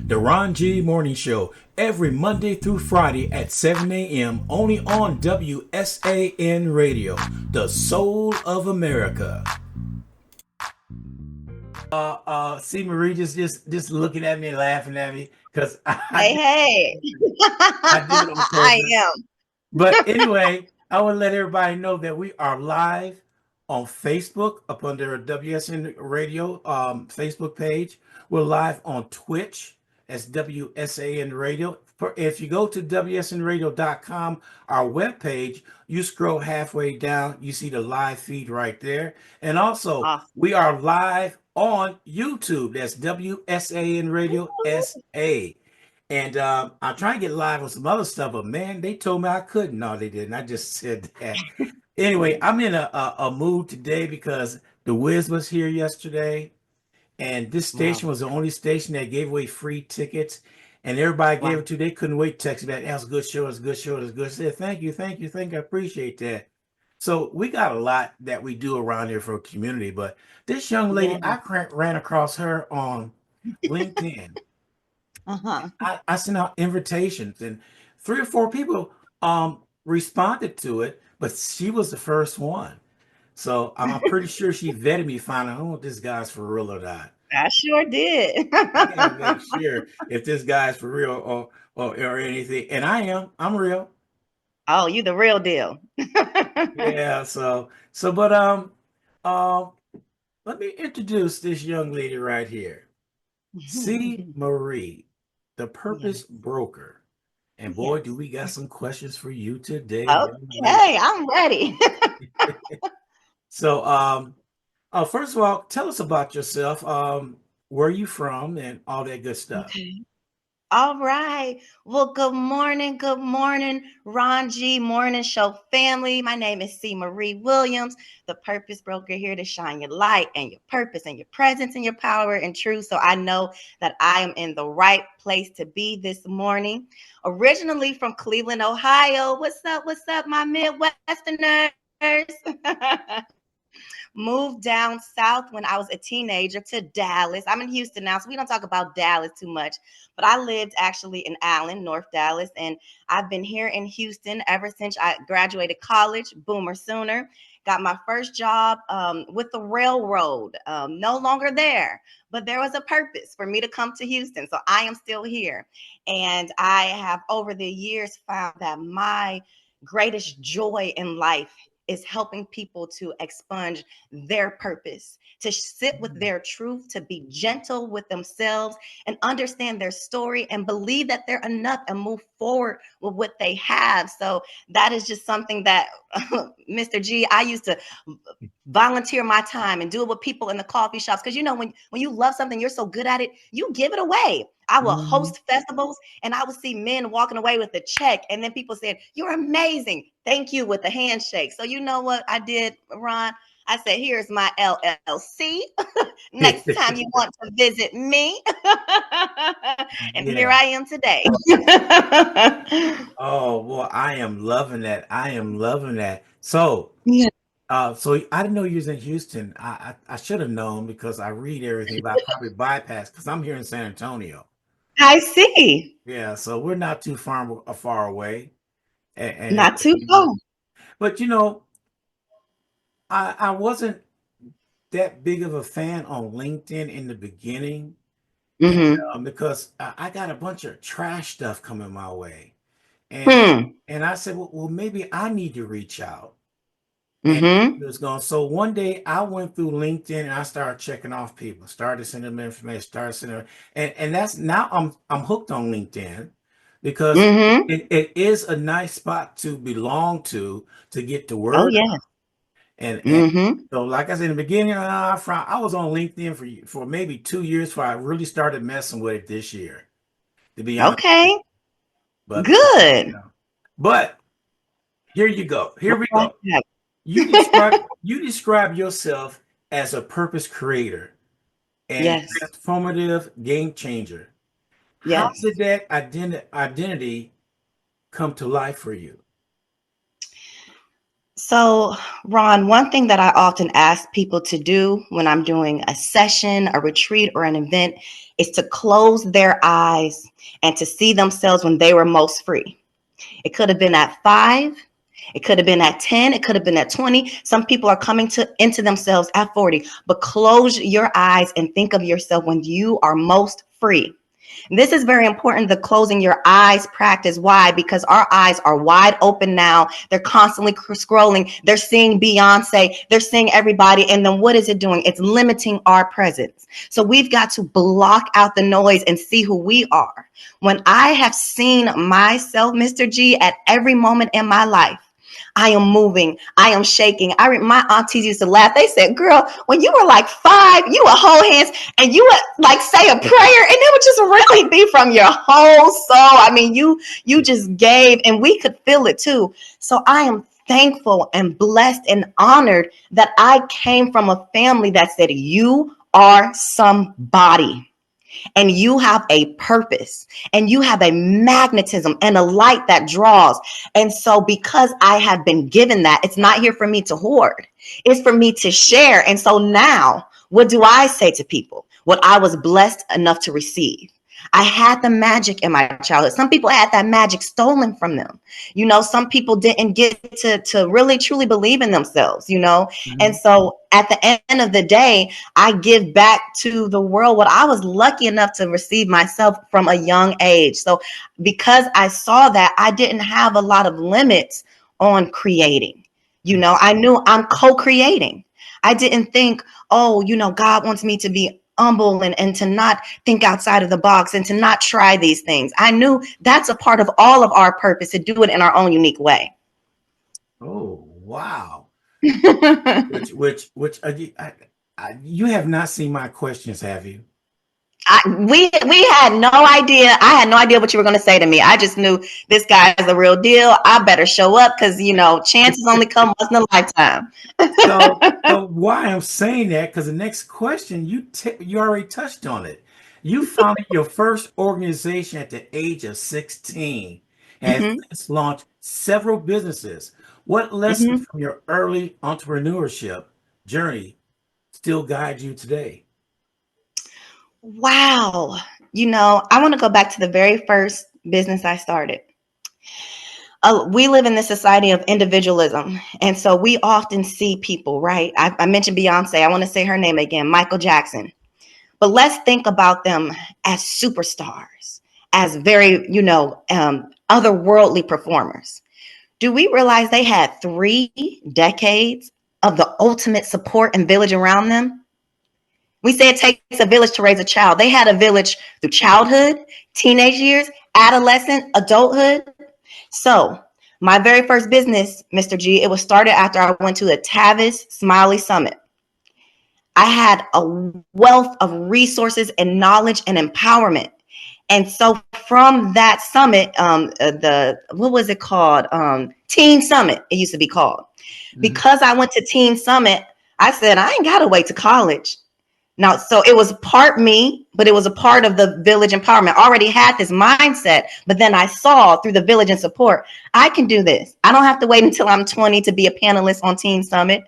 The Ron G Morning Show, every Monday through Friday at 7 a.m. only on WSAN Radio, the soul of America. See Marie just looking at me and laughing at me because Hey, hey. I did it on I purpose. am. But anyway, I want to let everybody know that we are live on Facebook up under WSN Radio Facebook page. We're live on Twitch as WSAN Radio. If you go to WSNradio.com, our webpage, you scroll halfway down, you see the live feed right there. And also, Awesome. we are live on YouTube. That's WSAN Radio SA. And I'm trying to get live with some other stuff, but man, they told me I couldn't. No, they didn't. I just said that. Anyway, I'm in a mood today because the Wiz was here yesterday, and this station Wow. was the only station that gave away free tickets, and everybody gave Wow. it to. They couldn't wait to text me back. That was a good show. It was a good show. It was good. I said, thank you, thank you, thank you. I appreciate that. So we got a lot that we do around here for a community, but this young lady, Yeah. I ran across her on LinkedIn. Uh-huh. I sent out invitations and 3 or 4 people responded to it, but she was the first one. So I'm pretty sure she vetted me, find out, I don't know if this guy's for real or not. I sure did. I gotta make sure if this guy's for real or anything. And I'm real. Oh, you the real deal. Yeah, but um let me introduce this young lady right here. C. Marie, the Purpose Yes. Broker. And boy, do Yes. we got some questions for you today, young lady. Okay, I'm ready. So, first of all, tell us about yourself. Where are you from and all that good stuff. Okay. All right. Well, good morning, Ron G Morning Show family. My name is C. Marie Williams, the purpose broker here to shine your light and your purpose and your presence and your power and truth. So I know that I am in the right place to be this morning. Originally from Cleveland, Ohio. What's up, my Midwesterners? Moved down south when I was a teenager to Dallas. I'm in Houston now, so we don't talk about Dallas too much. But I lived actually in Allen, North Dallas, and I've been here in Houston ever since I graduated college, Boomer Sooner. Got my first job with the railroad. No longer there, but there was a purpose for me to come to Houston. So I am still here. And I have over the years found that my greatest joy in life is helping people to expunge their purpose, to sit with their truth, to be gentle with themselves and understand their story and believe that they're enough and move forward with what they have. So that is just something that Mr. G, I used to volunteer my time and do it with people in the coffee shops. Because you know, when you love something, you're so good at it, you give it away. I will Mhm. host festivals and I would see men walking away with a check. And then people said, "You're amazing. Thank you," with a handshake. So you know what I did, Ron? I said, "Here's my LLC. Next time you want to visit me." And here Yeah. I am today. Oh, boy, I am loving that. I am loving that. So, Yeah. so I didn't know you was in Houston. I should have known because I read everything, but I probably bypassed because I'm here in San Antonio. I see. Yeah, so we're not too far away, and Not too everything. far. But I wasn't that big of a fan on LinkedIn in the beginning, and Mm-hmm. because I got a bunch of trash stuff coming my way, and Hmm. and I said, well, maybe I need to reach out. And Mm-hmm. it was going. So one day I went through LinkedIn and I started checking off people, started sending them information, started sending them, and that's now I'm hooked on LinkedIn because Mm-hmm. it is a nice spot to belong to get the Oh word yeah. out. And Mm-hmm. so like I said in the beginning, I was on LinkedIn for maybe 2 years before I really started messing with it this year, to be honest. Okay. But Good. but here you go. Here we Okay. go. You describe yourself as a purpose creator and Yes. transformative game changer. How Yes. did that identity come to life for you? So, Ron, one thing that I often ask people to do when I'm doing a session, a retreat, or an event is to close their eyes and to see themselves when they were most free. It could have been at 5, it could have been at 10, it could have been at 20. Some people are coming into themselves at 40, but close your eyes and think of yourself when you are most free. This is very important, the closing your eyes practice. Why? Because our eyes are wide open now. They're constantly scrolling. They're seeing Beyonce. They're seeing everybody. And then what is it doing? It's limiting our presence. So we've got to block out the noise and see who we are. When I have seen myself, Mr. G, at every moment in my life, I am moving. I am shaking. My aunties used to laugh. They said, girl, when you were like 5, you would hold hands and you would like say a prayer and it would just really be from your whole soul. I mean, you just gave and we could feel it too. So I am thankful and blessed and honored that I came from a family that said, you are somebody. And you have a purpose and you have a magnetism and a light that draws. And so because I have been given that, it's not here for me to hoard. It's for me to share. And so now what do I say to people? What I was blessed enough to receive. I had the magic in my childhood. Some people had that magic stolen from them. You know, some people didn't get to really truly believe in themselves, you know. Mhm. And so at the end of the day, I give back to the world what I was lucky enough to receive myself from a young age. So because I saw that, I didn't have a lot of limits on creating. You know, I knew I'm co-creating. I didn't think, oh, you know, God wants me to be humble and to not think outside of the box and to not try these things. I knew that's a part of all of our purpose, to do it in our own unique way. Oh, wow. Which you have not seen my questions, have you? We had no idea. I had no idea what you were going to say to me. I just knew this guy is the real deal. I better show up because, you know, chances only come once in a lifetime. So why I'm saying that, because the next question, you already touched on it. You founded your first organization at the age of 16 and Hmm. has launched several businesses. What lessons Hmm. from your early entrepreneurship journey still guide you today? Wow. You know, I want to go back to the very first business I started. We live in this society of individualism. And so we often see people, right? I mentioned Beyonce. I want to say her name again, Michael Jackson. But let's think about them as superstars, as very, you know, otherworldly performers. Do we realize they had 3 decades of the ultimate support and village around them? We say it takes a village to raise a child. They had a village through childhood, teenage years, adolescent, adulthood. So, my very first business, Mr. G, it was started after I went to a Tavis Smiley Summit. I had a wealth of resources and knowledge and empowerment. And so from that summit, what was it called? Teen Summit, it used to be called. Mhm. Because I went to Teen Summit, I said, I ain't got to wait to college. Now, so it was part me, but it was a part of the village empowerment. I already had this mindset, but then I saw through the village and support, I can do this. I don't have to wait until I'm 20 to be a panelist on Teen Summit.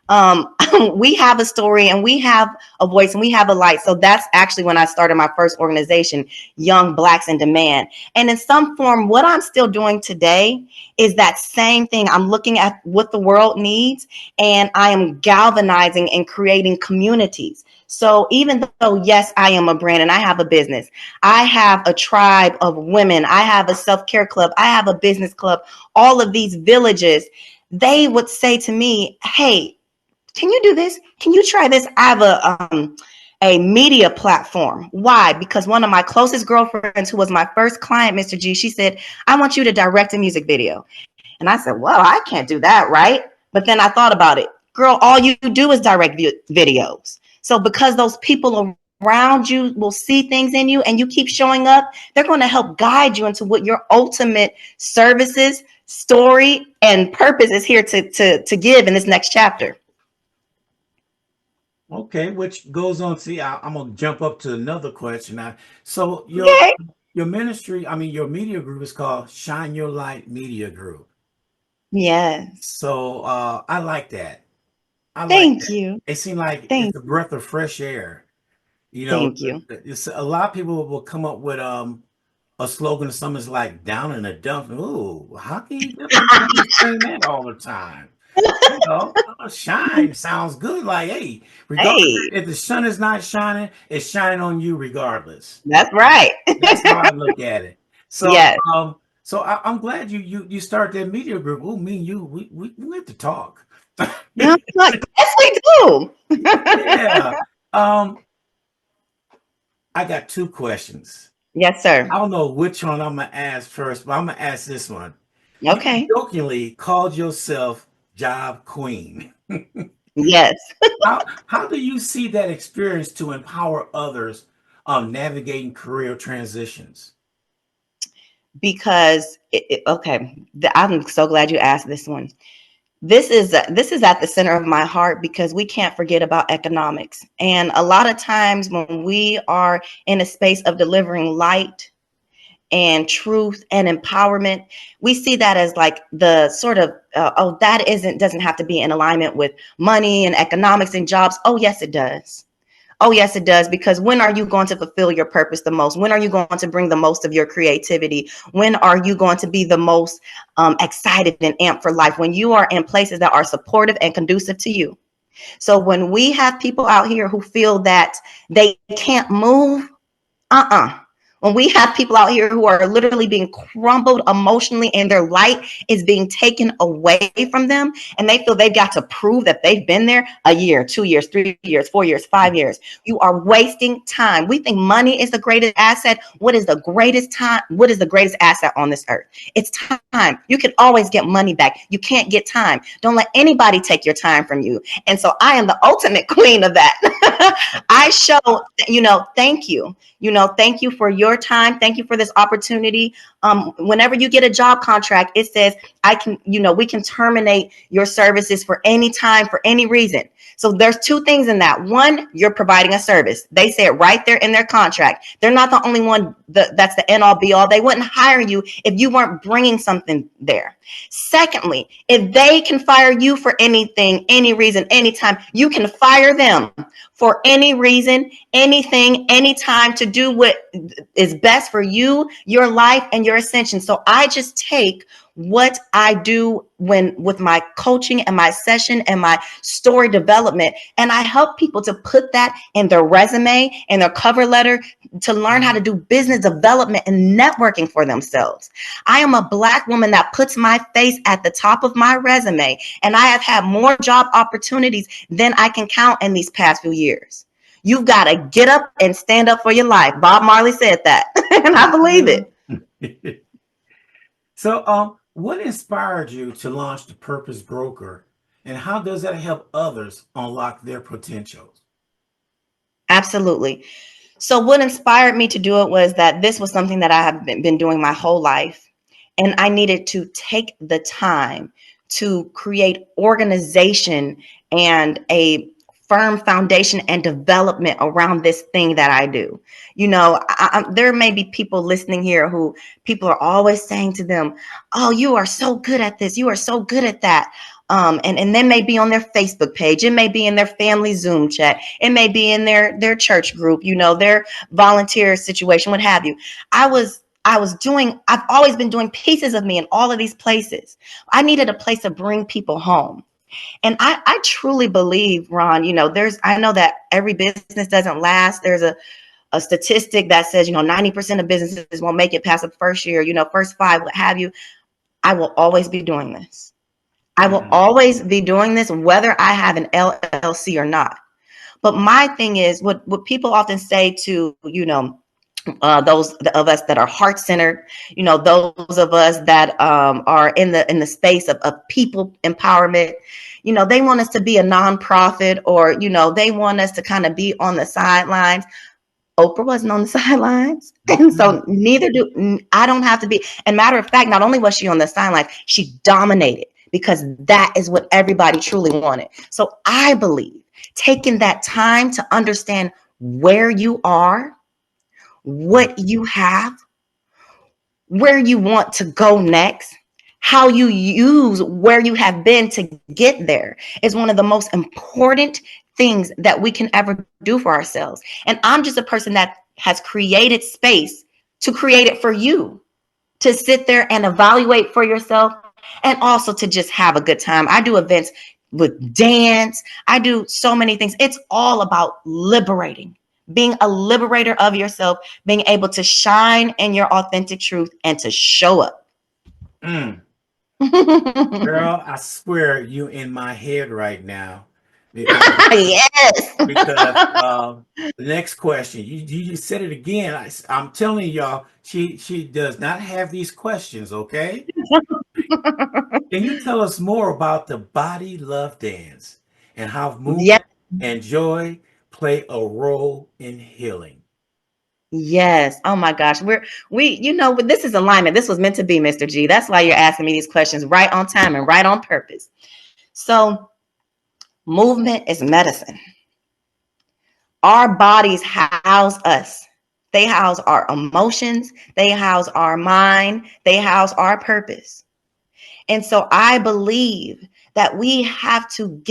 um, we have a story and we have a voice and we have a light. So that's actually when I started my first organization, Young Blacks in Demand. And in some form, what I'm still doing today is that same thing. I'm looking at what the world needs and I am galvanizing and creating communities. So even though, yes, I am a brand and I have a business, I have a tribe of women, I have a self-care club, I have a business club, all of these villages, they would say to me, hey, can you do this? Can you try this? I have a media platform. Why? Because one of my closest girlfriends, who was my first client, Mr. G, she said, I want you to direct a music video. And I said, well, I can't do that, right? But then I thought about it. Girl, all you do is direct videos. So because those people around you will see things in you and you keep showing up, they're going to help guide you into what your ultimate services, story, and purpose is here to give in this next chapter. Okay, which goes on. See, I'm gonna jump up to another question now. So Okay. your ministry, I mean your media group is called Shine Your Light Media Group. Yes. So I like that. I like Thank that. you. It seemed like it's Thank a breath of fresh air. You know, thank you. it's a lot of people will come up with a slogan or something's like down in the dump. Ooh, how can you saying that all the time? You know, shine sounds good. Like, hey, regardless Hey, if the sun is not shining, it's shining on you regardless. that's right. That's how I look at it. So, Yes. I'm glad you started that media group. Oh, me and you, we have to talk. Yeah, look, yes, we do. Yeah. Um, I got two questions. Yes, I sir. don't know which one I'm gonna ask first, but I'm gonna ask this one. You Okay. jokingly called yourself Job Queen. Yes. How do you see that experience to empower others navigating career transitions? Because okay, I'm so glad you asked this one. This is at the center of my heart because we can't forget about economics. And a lot of times when we are in a space of delivering light and truth and empowerment, we see that as like the sort of oh, that isn't doesn't have to be in alignment with money and economics and jobs. Oh yes, it does. Oh, yes, it does. Because when are you going to fulfill your purpose the most? When are you going to bring the most of your creativity? When are you going to be the most excited and amped for life? When you are in places that are supportive and conducive to you. So when we have people out here who feel that they can't move, uh-uh. When we have people out here who are literally being crumbled emotionally and their light is being taken away from them, and they feel they've got to prove that they've been there a year, 2 years, 3 years, 4 years, 5 years, you are wasting time. We think money is the greatest asset. What is the greatest time? What is the greatest asset on this earth? It's time. You can always get money back. You can't get time. Don't let anybody take your time from you. And so I am the ultimate queen of that. I show, thank you. Thank you for your time. Thank you for this opportunity. Whenever you get a job contract, it says we can terminate your services for any time, for any reason. So there's two things in that. One, you're providing a service. They say it right there in their contract. They're not the only one that's the end all be all. They wouldn't hire you if you weren't bringing something there. Secondly, if they can fire you for anything, any reason, anytime, you can fire them for any reason, anything, anytime to do what is best for you, your life, and your ascension. So I just take what I do with my coaching and my session and my story development, and I help people to put that in their resume and their cover letter to learn how to do business development and networking for themselves. I am a Black woman that puts my face at the top of my resume, and I have had more job opportunities than I can count in these past few years. You've got to get up and stand up for your life. Bob Marley said that, and I believe it. So, what inspired you to launch the Purpose Broker, and how does that help others unlock their potentials? Absolutely. So, what inspired me to do it was that this was something that I have been doing my whole life. And I needed to take the time to create organization and a firm foundation and development around this thing that I do. There may be people listening here who people are always saying to them, oh, you are so good at this. You are so good at that. And they may be on their Facebook page. It may be in their family Zoom chat. It may be in their church group, their volunteer situation, what have you. I've always been doing pieces of me in all of these places. I needed a place to bring people home. And I truly believe, Ron, I know that every business doesn't last. There's a statistic that says, 90% of businesses won't make it past the first year, first 5, what have you. I will always be doing this. I will Mhm. always be doing this, whether I have an LLC or not. But my thing is what people often say to, those of us that are heart centered, those of us that are in the space of people empowerment, they want us to be a nonprofit, or, they want us to kind of be on the sidelines. Oprah wasn't on the sidelines. And Okay. so I don't have to be. And matter of fact, not only was she on the sidelines, she dominated because that is what everybody truly wanted. So I believe taking that time to understand where you are, what you have, where you want to go next, how you use where you have been to get there is one of the most important things that we can ever do for ourselves. And I'm just a person that has created space to create it for you, to sit there and evaluate for yourself, and also to just have a good time. I do events with dance. I do so many things. It's all about liberating, being a liberator of yourself, being able to shine in your authentic truth and to show up. Mm. Girl, I swear you in my head right now. Yes. Because the next question, you just said it again. I'm telling y'all, she does not have these questions, okay? Can you tell us more about the body love dance and how Yes. movement and joy play a role in healing? Yes. Oh my gosh. This is alignment. This was meant to be, Mr. G. That's why you're asking me these questions right on time and right on purpose. So, movement is medicine. Our bodies house us. They house our emotions, they house our mind, they house our purpose. And so I believe that we have to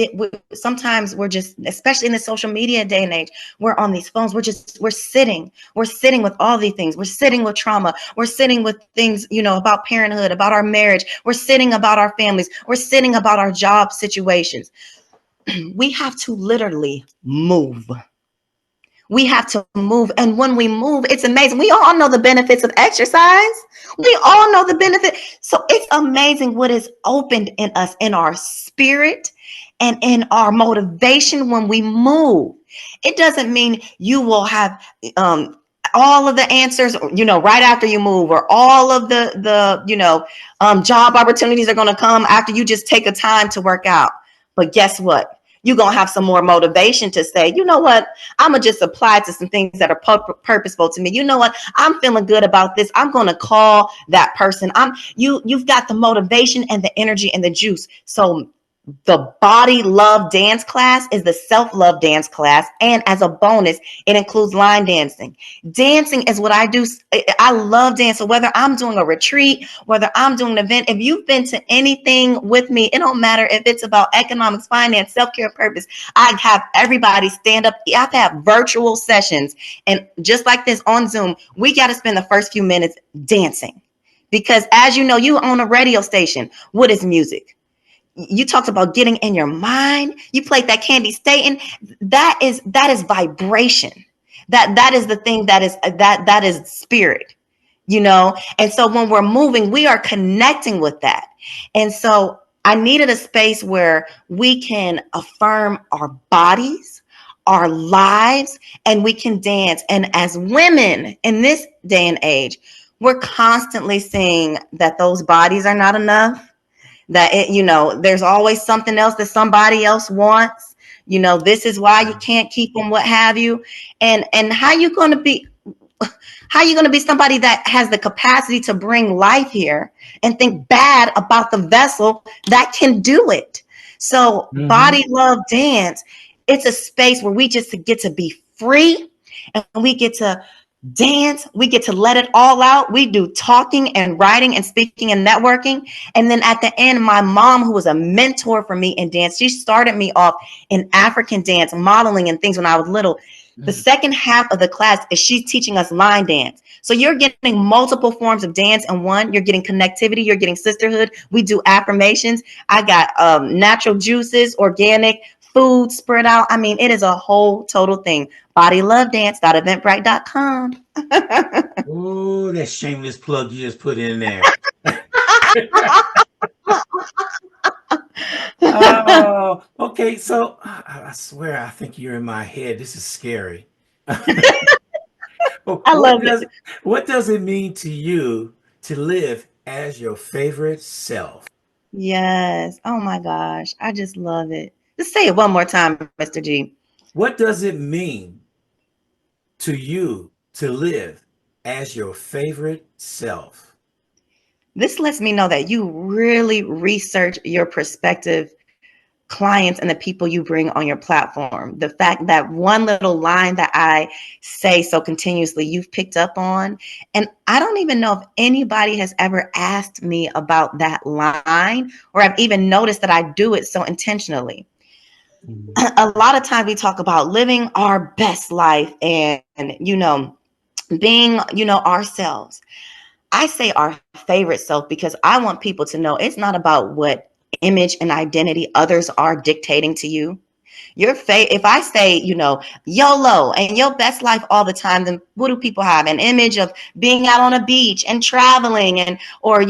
sometimes we're just, especially in the social media day and age, we're on these phones, we're sitting with all these things. We're sitting with trauma. We're sitting with things, about parenthood, about our marriage. We're sitting about our families. We're sitting about our job situations. We have to literally move. We have to move. And when we move, it's amazing. We all know the benefits of exercise. We all know the benefit. So it's amazing what is opened in us, in our spirit and in our motivation when we move. It doesn't mean you will have all of the answers, right after you move, or all of the job opportunities are going to come after you just take a time to work out. But guess what? You're going to have some more motivation to say, you know what? I'm going to just apply to some things that are purposeful to me. You know what? I'm feeling good about this. I'm going to call that person. You've got the motivation and the energy and the juice. So the body love dance class is the self-love dance class. And as a bonus, it includes line dancing. Dancing is what I do. I love dancing, whether I'm doing a retreat, whether I'm doing an event. If you've been to anything with me, it don't matter if it's about economics, finance, self-care, purpose. I have everybody stand up. I have to have virtual sessions. And just like this on Zoom, we got to spend the first few minutes dancing. Because as you know, you own a radio station. What is music? You talked about getting in your mind. You played that Candy Staten. That is vibration. That is the thing that is spirit, And so when we're moving, we are connecting with that. And so I needed a space where we can affirm our bodies, our lives, and we can dance. And as women in this day and age, we're constantly seeing that those bodies are not enough, that there's always something else that somebody else wants. This is why you can't keep them, what have you. And how you going to be somebody that has the capacity to bring life here and think bad about the vessel that can do it? So body love dance, it's a space where we just get to be free, and we get to dance. We get to let it all out. We do talking and writing and speaking and networking. And then at the end, my mom, who was a mentor for me in dance, she started me off in African dance, modeling and things when I was little. The second half of the class is she's teaching us line dance. So you're getting multiple forms of dance in one. You're getting connectivity. You're getting sisterhood. We do affirmations. I got natural juices, organic food spread out. I mean, it is a whole total thing. Bodylovedance.eventbrite.com. Oh, that shameless plug you just put in there. Oh, okay. So I swear, I think you're in my head. This is scary. I love it. What does it mean to you to live as your favorite self? Yes. Oh my gosh. I just love it. Just say it one more time, Mr. G. What does it mean to you to live as your favorite self? This lets me know that you really research your perspective clients and the people you bring on your platform. The fact that one little line that I say so continuously, you've picked up on. And I don't even know if anybody has ever asked me about that line, or I've even noticed that I do it so intentionally. A lot of times we talk about living our best life and being, ourselves. I say our favorite self because I want people to know it's not about what image and identity others are dictating to you. If I say, YOLO and your best life all the time, then what do people have? An image of being out on a beach and traveling or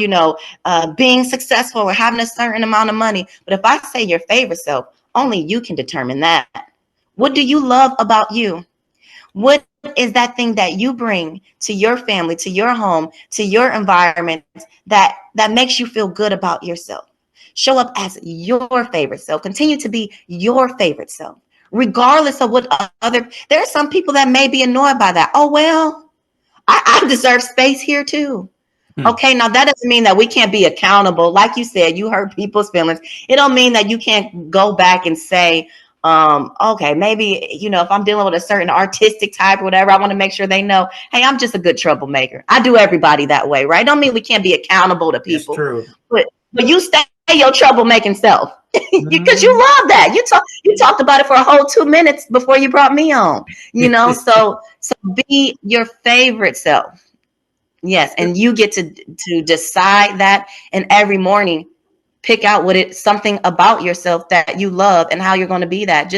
being successful or having a certain amount of money. But if I say your favorite self, only you can determine that. What do you love about you? What is that thing that you bring to your family, to your home, to your environment that makes you feel good about yourself? Show up as your favorite self. Continue to be your favorite self, regardless of what there are some people that may be annoyed by that. Oh, well, I deserve space here too. Okay, now that doesn't mean that we can't be accountable. Like you said, you hurt people's feelings. It don't mean that you can't go back and say, okay, maybe, if I'm dealing with a certain artistic type or whatever, I want to make sure they know, hey, I'm just a good troublemaker. I do everybody that way, right? Don't mean we can't be accountable to It's people. true. But you stay your troublemaking self because you love that. You talked about it for a whole 2 minutes before you brought me on, so be your favorite self. Yes, and you get to decide that, and every morning pick out something about yourself that you love and how you're going to be that.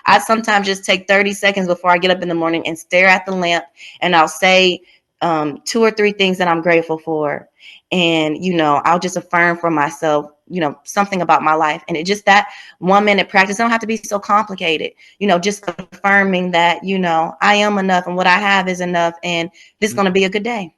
I sometimes just take 30 seconds before I get up in the morning and stare at the lamp, and I'll say 2 or 3 things that I'm grateful for, and I'll just affirm for myself something about my life. And it just that 1 minute practice. Don't have to be so complicated. Just affirming that I am enough and what I have is enough, and this is going to be a good day.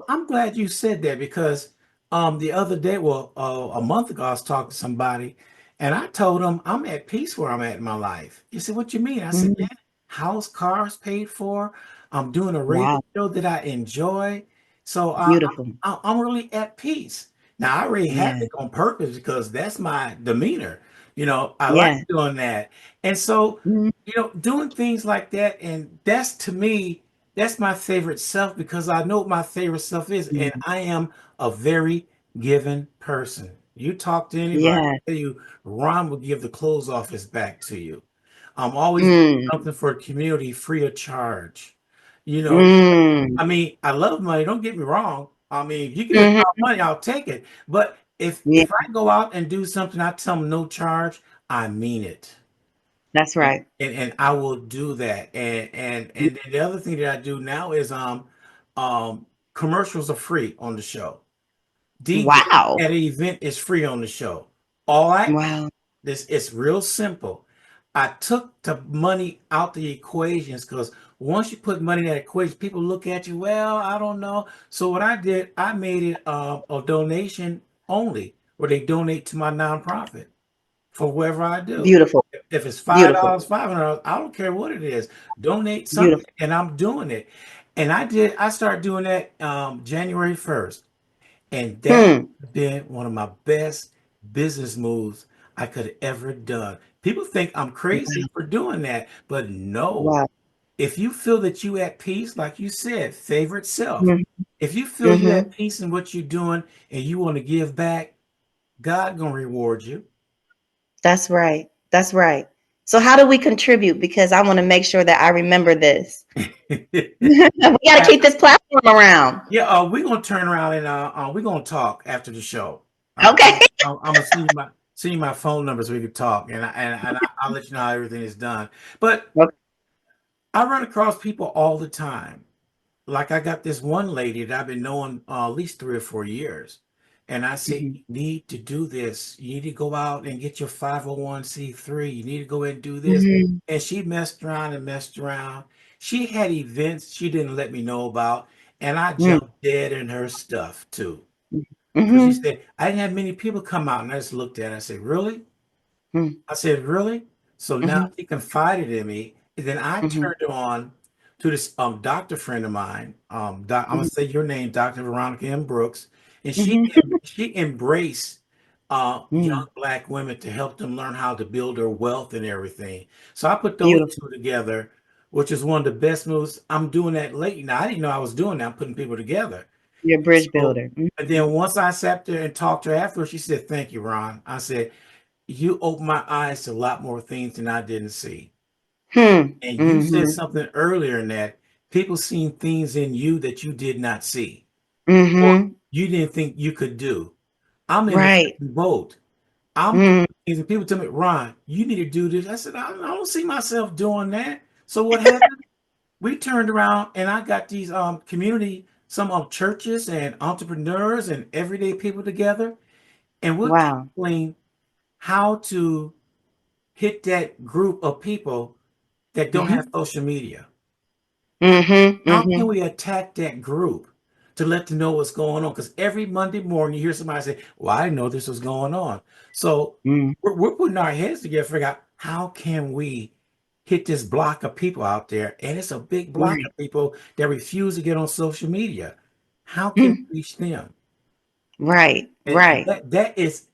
I'm glad you said that because the other day, well, a month ago, I was talking to somebody and I told them I'm at peace where I'm at in my life. You said, what you mean? I said, Mhm. man, house, cars paid for. I'm doing a radio Wow, show that I enjoy. So beautiful. I'm really at peace. Now, I already have Yeah, it on purpose because that's my demeanor. I like yeah. doing that. And so, Mhm. doing things like that, and that's to me, that's my favorite self because I know what my favorite self is, and Yeah, I am a very giving person. You talk to anybody, yeah. tell you Ron will give the clothes off his back to you. I'm always doing Mm, something for the community free of charge. You know, mm, I mean, I love money. Don't get me wrong. I mean, if you give me mhm. money, I'll take it. But if Yeah, if I go out and do something, I tell them no charge. I mean it. that's right. And I will do that. And then the other thing that I do now is um commercials are free on the show. DJ Wow. at an event is free on the show. All I Wow. this it's real simple. I took the money out the equations because once you put money in that equation, people look at you, well, I don't know. So what I did, I made it a donation only, where they donate to my nonprofit for whatever I do. Beautiful. If it's Beautiful. $5, $500, I don't care what it is. Donate something, Beautiful. and I'm doing it. And I started doing that January 1st. And that has Hmm. been one of my best business moves I could have ever done. People think I'm crazy for doing that, but no. Wow. If you feel that you at peace, like you said, favorite self. Mhm. If you feel you at Mhm. peace in what you're doing and you want to give back, God gonna reward you. That's right. That's right. So how do we contribute? Because I want to make sure that I remember this. We got to keep this platform around. Yeah, we're gonna turn around and we're gonna talk after the show. Okay. I'm gonna send you my phone number so we can talk, I'll let you know how everything is done. But Okay. I run across people all the time. Like I got this one lady that I've been knowing at least 3 or 4 years, and I said, Mhm. "You need to do this. You need to go out and get your 501(c)(3). You need to go ahead and do this." Mhm. And she messed around and messed around. She had events she didn't let me know about, and I Mhm. jumped dead in her stuff too. Because she Mhm. said, I didn't have many people come out. And I just looked at it. I said, really? Mhm. I said, really? So now Mhm. she confided in me. And then I Mhm. turned on to this doctor friend of mine. I'm going Mhm. to say your name, Dr. Veronica M. Brooks. And Mhm. she embraced Mm, young Black women to help them learn how to build their wealth and everything. So I put those beautiful. two together, which is one of the best moves. I'm doing that late now. I didn't know I was doing that. I'm putting people together. You're a bridge So, builder. and then once I sat there and talked to her afterwards, she said, "Thank you, Ron." I said, "You opened my eyes to a lot more things than I didn't see." Hmm. And you said Mm-hmm. something earlier in that people seen things in you that you did not see or Mm-hmm. you didn't think you could do. I'm in the Right. same boat. I'm doing Mm, things and people tell me, Ron, you need to do this. I said, I don't see myself doing that. So what happened? We turned around and I got these community, some churches and entrepreneurs and everyday people together, and we're wow. tackling how to hit that group of people that don't have Mm-hmm. social media. Mm-hmm. How can Mm-hmm. we attack that group to let them know what's going on? Because every Monday morning you hear somebody say, "Well, I didn't know this was going on." So Mm, we're putting our heads together, to figure out how can we hit this block of people out there, and it's a big block right. of people that refuse to get on social media. How can Mm, we reach them? right. And Right. that is,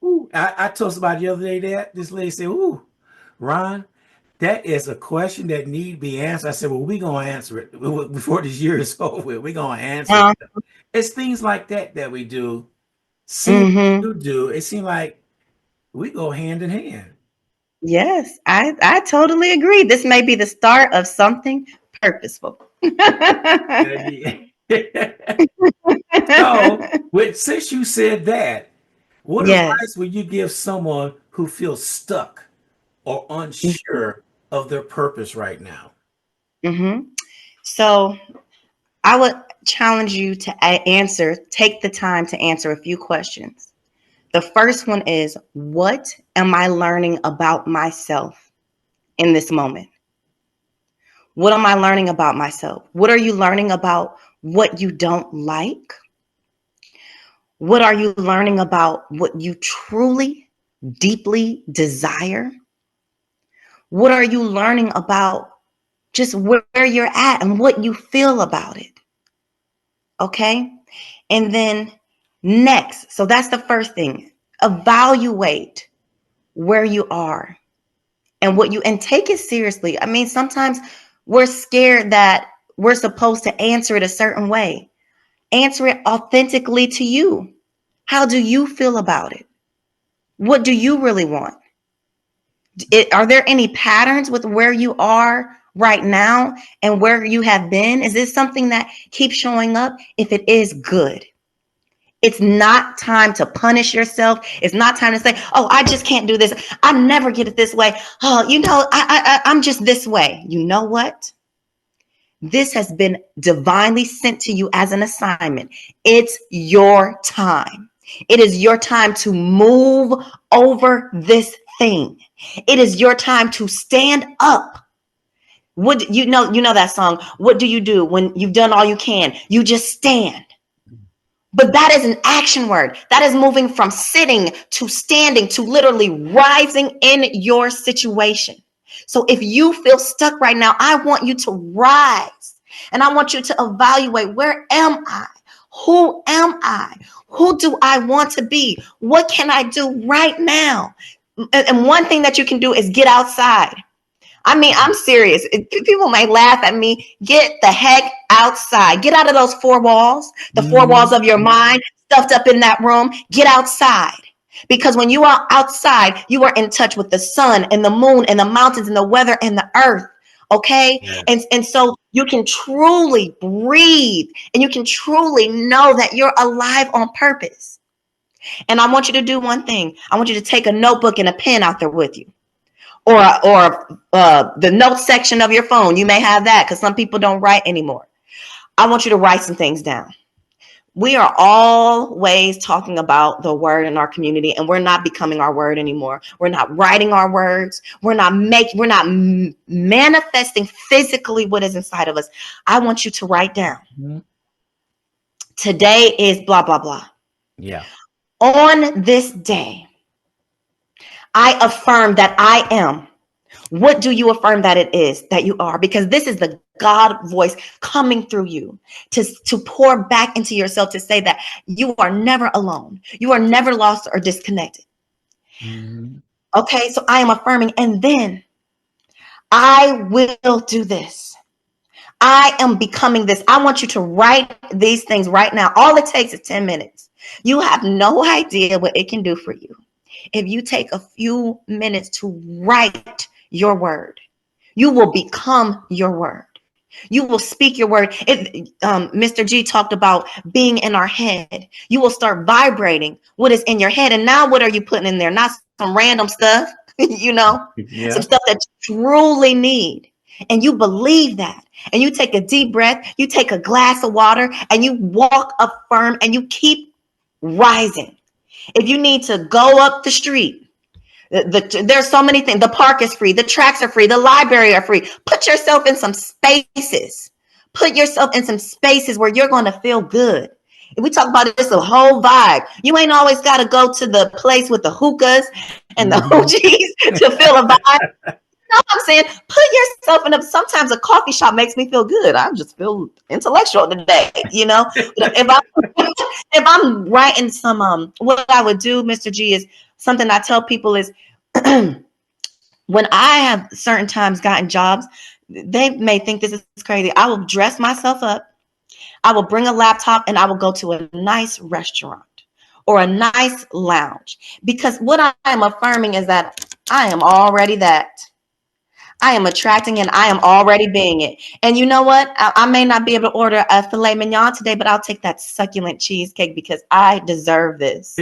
ooh, I told somebody the other day that this lady said, "Ooh, Ron, that is a question that need be answered." I said, "Well, we're gonna answer it before this year is over. We're gonna answer it." Uh, It's things like that that we do. See what mm-hmm. you do. It seems like we go hand in hand. Yes, I totally agree. This may be the start of something purposeful. Yeah. So, since you said that, what Yes. advice would you give someone who feels stuck or unsure of their purpose right now? Mm-hmm. So I would challenge you to take the time to answer a few questions. The first one is, what am I learning about myself in this moment? What am I learning about myself? What are you learning about what you don't like? What are you learning about what you truly, deeply desire? What are you learning about just where you're at and what you feel about it? Okay. And then next, so that's the first thing, evaluate where you are and and take it seriously. I mean, sometimes we're scared that we're supposed to answer it a certain way. Answer it authentically to you. How do you feel about it? What do you really want? Are there any patterns with where you are right now and where you have been? Is this something that keeps showing up? If it is, good. It's not time to punish yourself. It's not time to say, "Oh, I just can't do this. I never get it this way. Oh, I'm just this way." You know what? This has been divinely sent to you as an assignment. It's your time. It is your time to move over this thing. It is your time to stand up. What you know that song? What do you do when you've done all you can? You just stand. But that is an action word. That is moving from sitting to standing to literally rising in your situation. So if you feel stuck right now, I want you to rise and I want you to evaluate, where am I? Who am I? Who do I want to be? What can I do right now? And one thing that you can do is get outside. I mean, I'm serious. People might laugh at me. Get the heck outside. Get out of those four walls, the four walls Mhm. of your mind, stuffed up in that room. Get outside. Because when you are outside, you are in touch with the sun and the moon and the mountains and the weather and the earth. Okay. Yes. And so you can truly breathe and you can truly know that you're alive on purpose. And I want you to do one thing. I want you to take a notebook and a pen out there with you, or the notes section of your phone. You may have that because some people don't write anymore. I want you to write some things down. We are always talking about the word in our community, and we're not becoming our word anymore. We're not writing our words. We're not manifesting physically what is inside of us. I want you to write down. Mhm. Today is blah blah blah. Yeah. On this day, I affirm that I am. What do you affirm that it is that you are? Because this is the God voice coming through you to pour back into yourself, to say that you are never alone. You are never lost or disconnected. Mm-hmm. Okay, so I am affirming, and then I will do this. I am becoming this. I want you to write these things right now. All it takes is 10 minutes. You have no idea what it can do for you if you take a few minutes to write your word. You will become your word. You will speak your word. Mr. G talked about being in our head. You will start vibrating what is in your head. And now what are you putting in there? Not some random stuff, some Yeah. stuff that you truly need. And you believe that. And you take a deep breath, you take a glass of water, and you walk affirm, and you keep rising. If you need to go up the street, there's so many things. The park is free. The tracks are free. The library are free. Put yourself in some spaces. Put yourself in some spaces where you're going to feel good. If we talk about it, it's a whole vibe. You ain't always got to go to the place with the hookahs and the Mm-hmm. hoochies to feel a vibe. You know what I'm saying? Put yourself in sometimes a coffee shop makes me feel good. I just feel intellectual today, if I'm writing some, what I would do, Mr. G, is something I tell people is when I have certain times gotten jobs, they may think this is crazy. I will dress myself up. I will bring a laptop and I will go to a nice restaurant or a nice lounge, because what I am affirming is that I am already that. I am attracting and I am already being it. And you know what? I may not be able to order a filet mignon today, but I'll take that succulent cheesecake because I deserve this.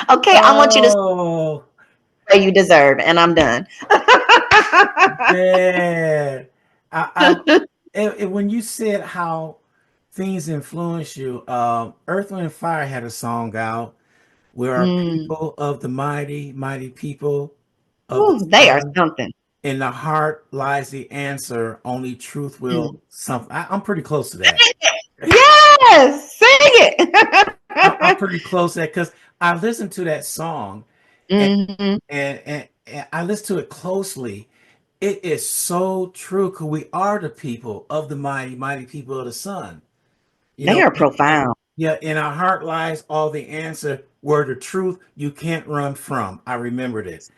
Okay, I want you to Oh, say you deserve, and I'm done. man. When you said how things influence you, Earth, Wind, and Fire had a song out. We are Mm. people of the mighty, mighty people of the Ooh, they are sun. something. In the heart lies the answer. Only truth Mm. will something. I'm pretty close to that. Yes, sing it. I'm pretty close to that because I listened to that song and, Hmm. and I listened to it closely. It is so true because we are the people of the mighty, mighty people of the sun. You They know, are and profound. yeah, in our heart lies all the answer, where the truth you can't run from. I remembered it.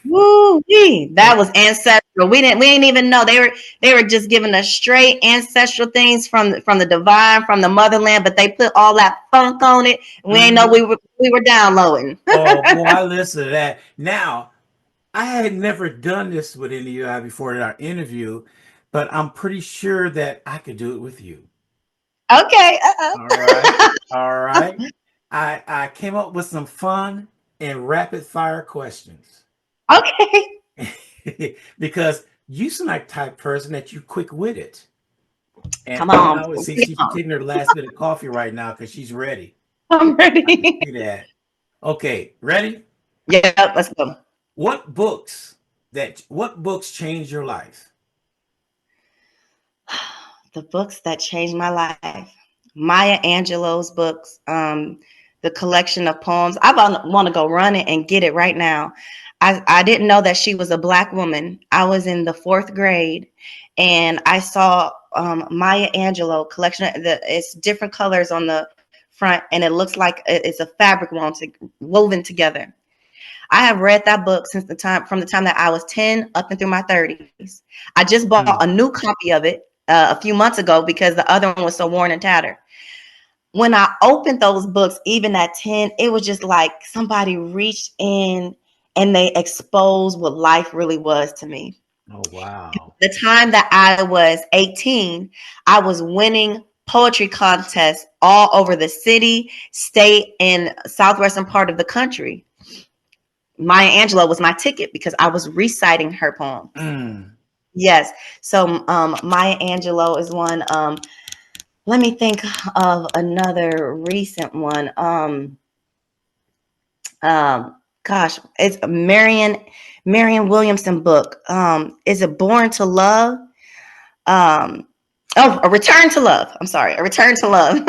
Woo, And that was ancestral. We didn't even know they were just giving us straight ancestral things from the divine, from the motherland, but they put all that funk on it. And we ain't know mhm. we were downloading. Oh boy, I listened to that. Now, I had never done this with any of you before in our interview, but I'm pretty sure that I could do it with you. Okay. All right. All right. I came up with some fun and rapid fire questions. Okay. Because you seem like the type of person that you quick witted. And Come on. I would see Bring it she's on. taking her last bit of coffee right now because she's ready. I'm I can ready. see that. Okay, ready? Yeah, let's go. What books changed your life? The books that changed my life. Maya Angelou's books, the collection of poems. I want to go run it and get it right now. I didn't know that she was a Black woman. I was in the 4th grade and I saw Maya Angelou collection. It's different colors on the front and it looks like it's a fabric woven together. I have read that book from the time that I was 10 up and through my 30s. I just bought Hmm. a new copy of it a few months ago because the other one was so worn and tattered. When I opened those books, even at 10, it was just like somebody reached in and they exposed what life really was to me. Oh, wow. The time that I was 18, I was winning poetry contests all over the city, state, and southwestern part of the country. Maya Angelou was my ticket because I was reciting her poems. Mm. Yes. So Maya Angelou is one. Let me think of another recent one. Gosh, it's a Marian Williamson book. Is it Born to Love? Um, A Return to Love. I'm sorry, A Return to Love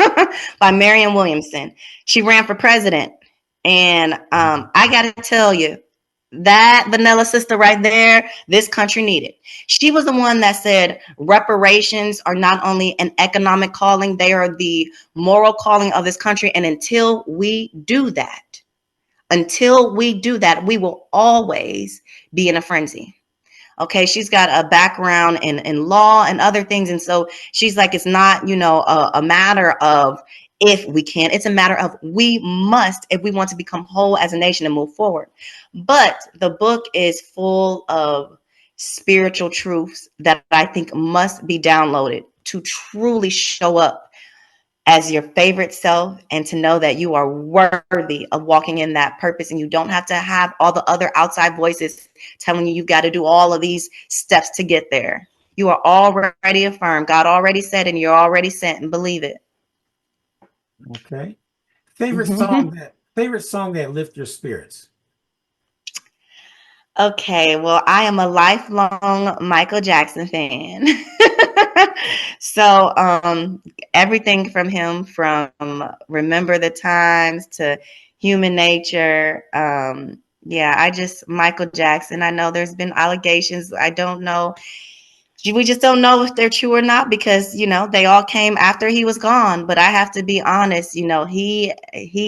by Marian Williamson. She ran for president, and I got to tell you, that vanilla sister right there, this country needed. She was the one that said reparations are not only an economic calling, they are the moral calling of this country. And until we do that, we will always be in a frenzy. Okay, she's got a background in law and other things. And so she's like, it's not, a matter of if we can, it's a matter of we must, if we want to become whole as a nation and move forward. But the book is full of spiritual truths that I think must be downloaded to truly show up as your favorite self and to know that you are worthy of walking in that purpose, and you don't have to have all the other outside voices telling you you've got to do all of these steps to get there. You are already affirmed. God already said, and you're already sent, and believe it. Okay. Favorite song that lift your spirits. Okay, well, I am a lifelong Michael Jackson fan. So everything from him, from Remember the Times to Human Nature. Yeah, Michael Jackson. I know there's been allegations. I don't know. We just don't know if they're true or not because, they all came after he was gone. But I have to be honest, he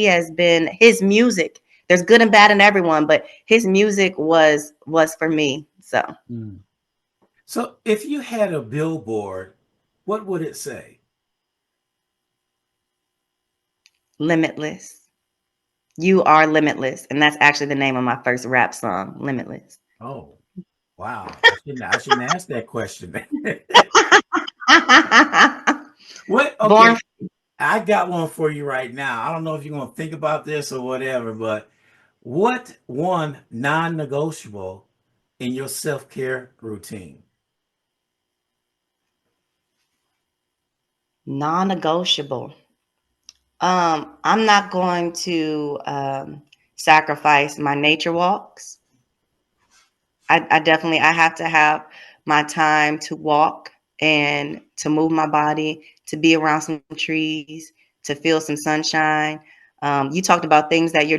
has been, his music, there's good and bad in everyone, but his music was for me. So So if you had a billboard, what would it say? Limitless. You are limitless. And that's actually the name of my first rap song, Limitless. Oh, wow. I shouldn't ask that question. What? Born. Okay. I got one for you right now. I don't know if you're going to think about this or whatever, but what one non-negotiable in your self-care routine? Non-negotiable. I'm not going to sacrifice my nature walks. I have to have my time to walk and to move my body, to be around some trees, to feel some sunshine. You talked about things that you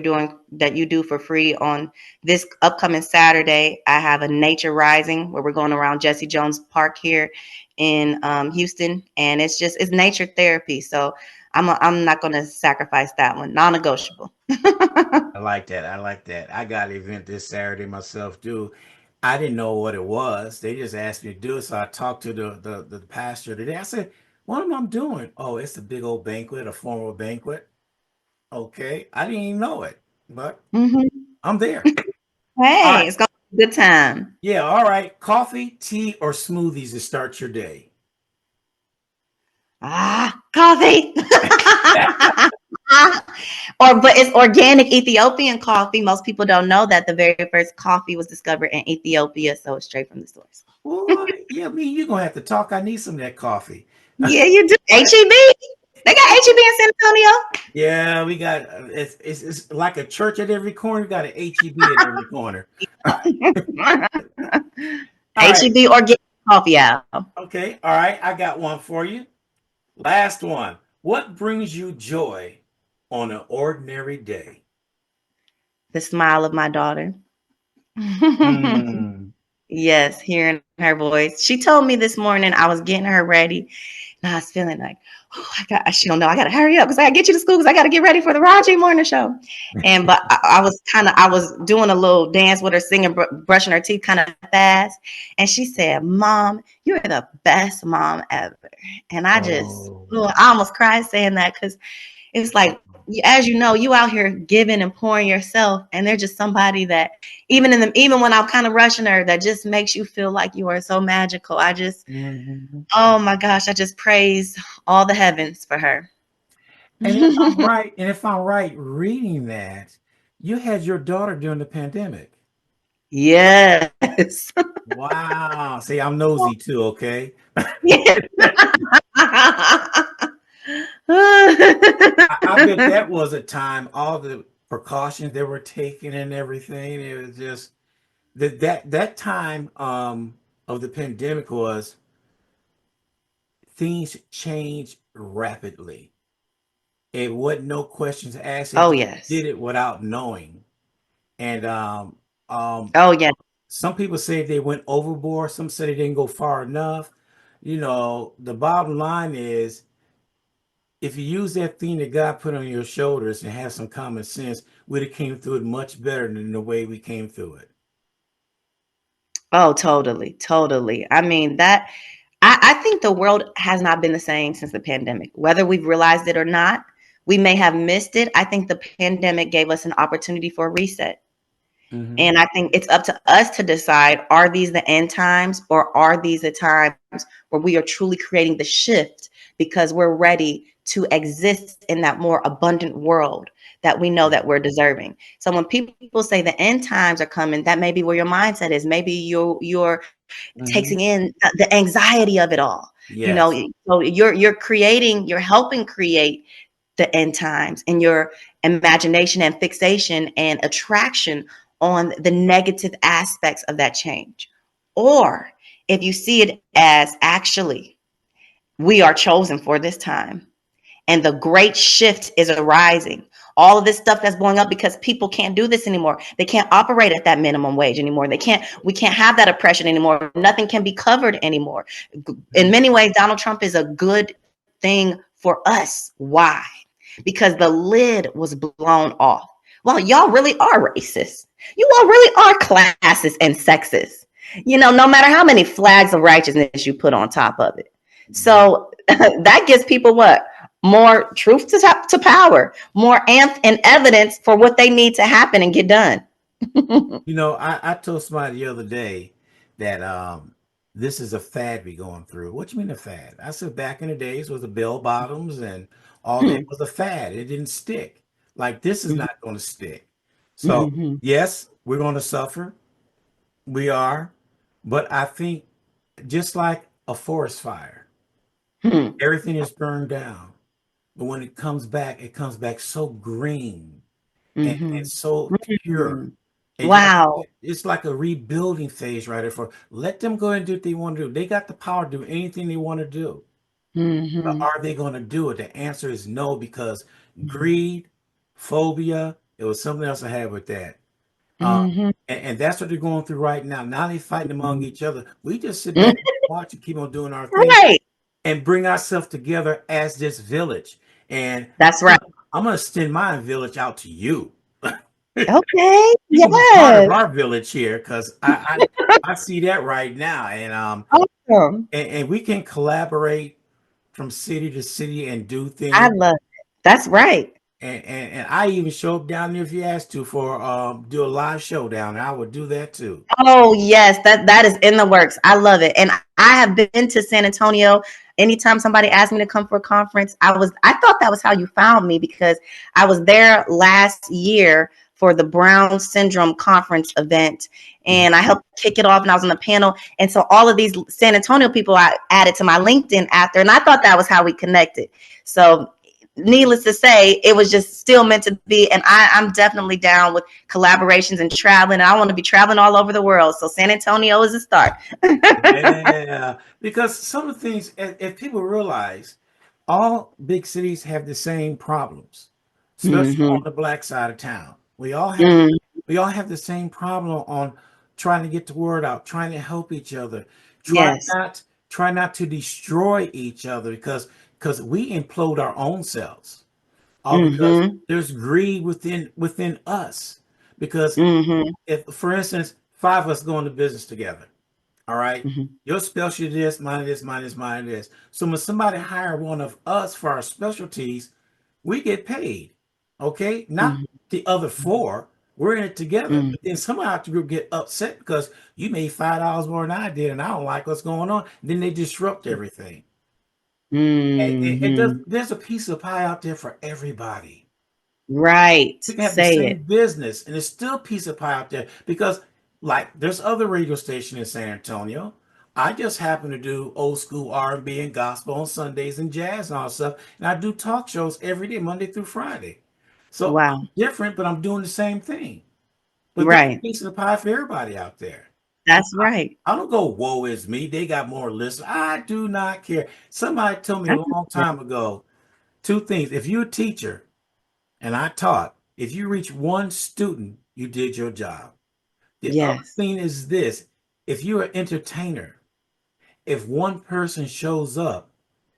do for free. On this upcoming Saturday, I have a nature rising where we're going around Jesse Jones Park here in Houston, and it's nature therapy. So I'm not going to sacrifice that one. Non-negotiable. I like that. I like that. I got an event this Saturday myself too. I didn't know what it was. They just asked me to do it. So I talked to the pastor today. I said, what am I doing? Oh, it's a big old banquet, a formal banquet. Okay. I didn't even know it, but Hmm. I'm there. All Hey, right. it's going to be a good time. Yeah. All right. Coffee, tea, or smoothies to start your day. Coffee. But it's organic Ethiopian coffee. Most people don't know that the very first coffee was discovered in Ethiopia, so it's straight from the source. What? Yeah, me, you're gonna have to talk. I need some of that coffee. Yeah, you do. HEB. They got HEB in San Antonio. Yeah, we got it's like a church at every corner. We got an HEB at every corner. All right. HEB organic coffee out. Okay. All right. I got one for you. Last one. What brings you joy on an ordinary day? The smile of my daughter. Hmm. Yes, hearing her voice. She told me this morning I was getting her ready. And I was feeling like, oh, she don't know, I got to hurry up because I got to get you to school because I got to get ready for the Raji morning show. But I was doing a little dance with her, singing, brushing her teeth kind of fast. And she said, Mom, you're the best mom ever. And Oh. I almost cried saying that because it's like, as you know, you out here giving and pouring yourself, and they're just somebody that even when I'm kind of rushing her, that just makes you feel like you are so magical. Mhm. Oh my gosh, I just praise all the heavens for her. And if I'm right reading that, you had your daughter during the pandemic. Yes. Wow. See, I'm nosy too, okay? I bet that was a time, all the precautions they were taking and everything. It was just that time of the pandemic was things changed rapidly. It wasn't no questions asked. It Oh just yes. did it without knowing. And Oh yeah. Some people say they went overboard. Some say they didn't go far enough. The bottom line is, if you use that thing that God put on your shoulders and have some common sense, we'd have came through it much better than the way we came through it. Oh, totally, totally. I mean, I think the world has not been the same since the pandemic. Whether we've realized it or not, we may have missed it. I think the pandemic gave us an opportunity for a reset. Hmm. And I think it's up to us to decide, are these the end times, or are these the times where we are truly creating the shift because we're ready to exist in that more abundant world that we know that we're deserving. So when people say the end times are coming, that may be where your mindset is. Maybe you're Hmm. taking in the anxiety of it all. Yes. So you're helping create the end times in your imagination and fixation and attraction on the negative aspects of that change. Or if you see it as, actually, we are chosen for this time and the great shift is arising. All of this stuff that's blowing up because people can't do this anymore. They can't operate at that minimum wage anymore. We can't have that oppression anymore. Nothing can be covered anymore. In many ways, Donald Trump is a good thing for us. Why? Because the lid was blown off. Well, y'all really are racist. You all really are classist and sexist. No matter how many flags of righteousness you put on top of it. Mhm. So that gives people what? More truth to power, more and evidence for what they need to happen and get done. I told somebody the other day that this is a fad we going through. What you mean a fad? I said back in the days was the bell bottoms and all that was a fad. It didn't stick. Like this is not going to stick. So Mm-hmm. yes, we're going to suffer. We are, but I think just like a forest fire, Hmm. everything is burned down. But when it comes back so green and Mm-hmm. so pure. Mm-hmm. And Wow. it's like a rebuilding phase right there. For let them go and do what they want to do. They got the power to do anything they want to do. But Mm-hmm. are they going to do it? The answer is no, because greed, phobia, it was something else I had with that. Um, Mm-hmm. and that's what they're going through right now. Now they fighting among each other. We just sit back Mm-hmm. and watch and keep on doing our thing Right. and bring ourselves together as this village. And That's I'm right. gonna extend my village out to you. Okay. You can be part of Yes. our village here because I see that right now, Awesome. and we can collaborate from city to city and do I things. love it. That's right. And I even show up down there if you ask to for do a live show down there. I would do that too. Oh yes, that is in the works. I love it. And I have been to San Antonio. Anytime somebody asked me to come for a conference, I thought that was how you found me, because I was there last year for the Brown Syndrome conference event, Mhm. and I helped kick it off, and I was on the panel. And so all of these San Antonio people I added to my LinkedIn after, and I thought that was how we connected. So needless to say, it was just still meant to be. And I'm definitely down with collaborations and traveling. And I want to be traveling all over the world. So San Antonio is a start. Yeah, because some of the things, if people realize, all big cities have the same problems, especially on Mm-hmm. the black side of town. Mm-hmm. We all have the same problem on trying to get the word out, trying to help each other. Try Yes. not try not to destroy each other because we implode our own selves. All because Mm-hmm. there's greed within us. Because Mm-hmm. if, for instance, five of us go into business together, all right, Mm-hmm. your specialty is mine is mine is mine is. So when somebody hire one of us for our specialties, we get paid. Okay, not the other four. We're in it together. Mm-hmm. But then somebody out the group get upset because you made $5 more than I did, and I don't like what's going on. Then they disrupt everything. It does. Mm-hmm. There's a piece of pie out there for everybody. Right. We can have the Say it. same business, and there's still a piece of pie out there because, like, there's other radio station in San Antonio. I just happen to do old school R&B and gospel on Sundays and jazz and all that stuff, and I do talk shows every day, Monday through Friday. So Wow. I'm different, but I'm doing the same thing. But there's a Right. piece of the pie for everybody out there. That's right. I don't go, woe is me. They got more listeners. I do not care. Somebody told me a That's long right. time ago two things. If you're a teacher, and I taught, if you reach one student, you did your job. The other Yes. thing is this: if you're an entertainer, if one person shows up,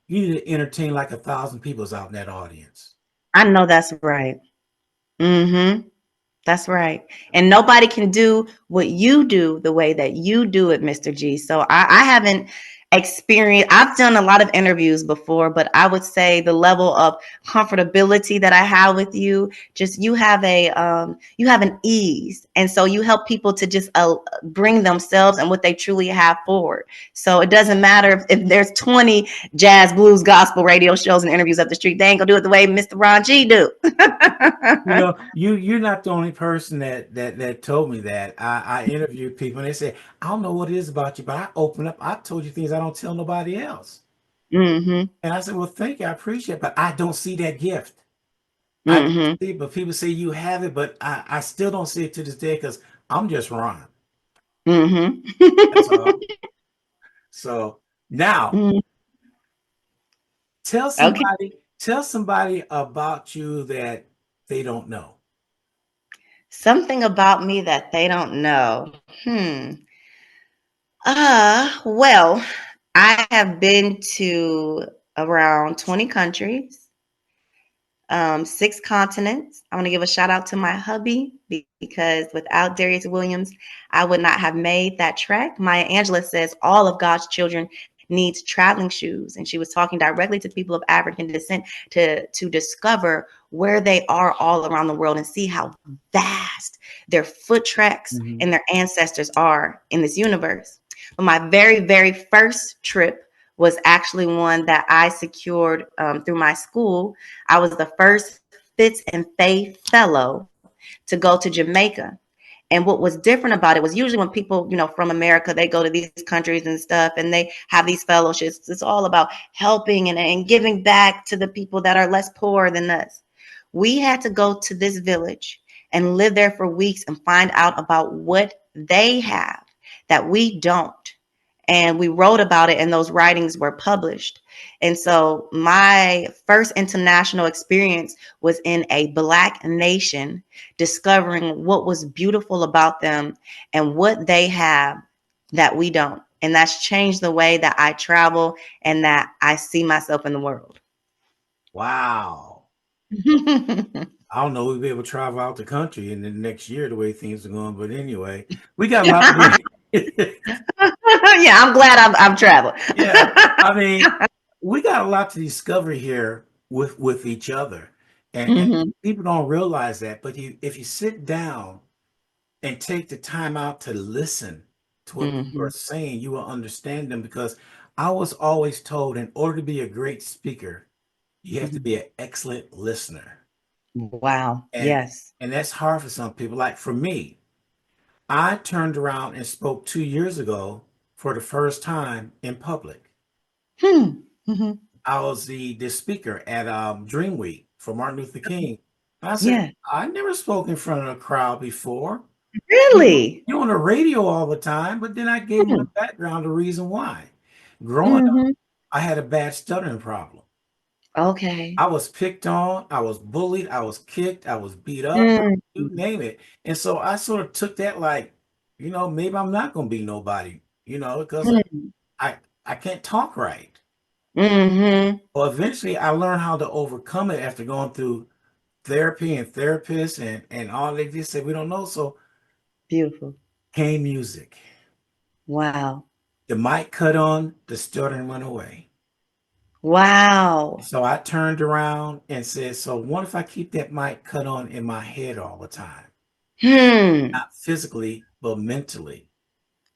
you need to entertain like 1,000 people's out in that audience. I know that's right. Mm-hmm. That's right. And nobody can do what you do the way that you do it, Mr. G. So I haven't experienced, I've done a lot of interviews before, but I would say the level of comfortability that I have with you, just you have an ease. And so you help people to just bring themselves and what they truly have forward. So it doesn't matter if there's 20 jazz, blues, gospel radio shows and interviews up the street, they ain't gonna do it the way Mr. Ron G do. You're not the only person that told me that. I interviewed people and they said, I don't know what it is about you, but I open up, I told you things I don't tell nobody else. Mm-hmm. And I said, well, thank you, I appreciate it, but I don't see that gift. I don't Mm-hmm. see it, but people say you have it, but I still don't see it to this day because I'm just Ron. That's Mm-hmm. all. So now Mm, tell okay. somebody about you that they don't know. Something about me that they don't know. Well, I have been to around 20 countries, 6 continents. I want to give a shout out to my hubby because without Darius Williams, I would not have made that trek. Maya Angelou says all of God's children needs traveling shoes, and she was talking directly to people of African descent to discover where they are all around the world and see how vast their foot tracks Mhm. and their ancestors are in this universe. But my very, very first trip was actually one that I secured through my school. I was the first Fitz and Faith Fellow to go to Jamaica. And what was different about it was usually when people, from America, they go to these countries and stuff and they have these fellowships. It's all about helping and giving back to the people that are less poor than us. We had to go to this village and live there for weeks and find out about what they have that we don't. And we wrote about it and those writings were published. And so my first international experience was in a Black nation, discovering what was beautiful about them and what they have that we don't. And that's changed the way that I travel and that I see myself in the world. Wow. I don't know. We'll be able to travel out the country in the next year the way things are going. But anyway, we got a lot to be. Yeah, I'm glad I've traveled. Yeah, I mean, we got a lot to discover here with each other, and Mhm, people don't realize that. But if you sit down and take the time out to listen to what people are mhm. saying, you will understand them. Because I was always told, in order to be a great speaker, you have to Mhm. be an excellent listener, Wow. and Yes. and that's hard for some people. Like for me, I turned around and spoke 2 years ago for the first time in public. Hmm. Mhm. I was the speaker at Dream Week for Martin Luther King. And I said, Yeah. I never spoke in front of a crowd before. Really? You're on the radio all the time, but then I gave my Hmm. background, the reason why. Growing up, Mhm. I had a bad stuttering problem. Okay. I was picked on, I was bullied, I was kicked, I was beat up, Mhm. you name it. And so I sort of took that like, maybe I'm not going to be nobody, because Mhm. I can't talk right. Mhm. Well, eventually I learned how to overcome it after going through therapy and therapists and all. They just said we don't know. So Beautiful. came music. Wow. The mic cut on, the stuttering went away. Wow. So I turned around and said, so what if I keep that mic cut on in my head all the time? Hmm. Not physically, but mentally.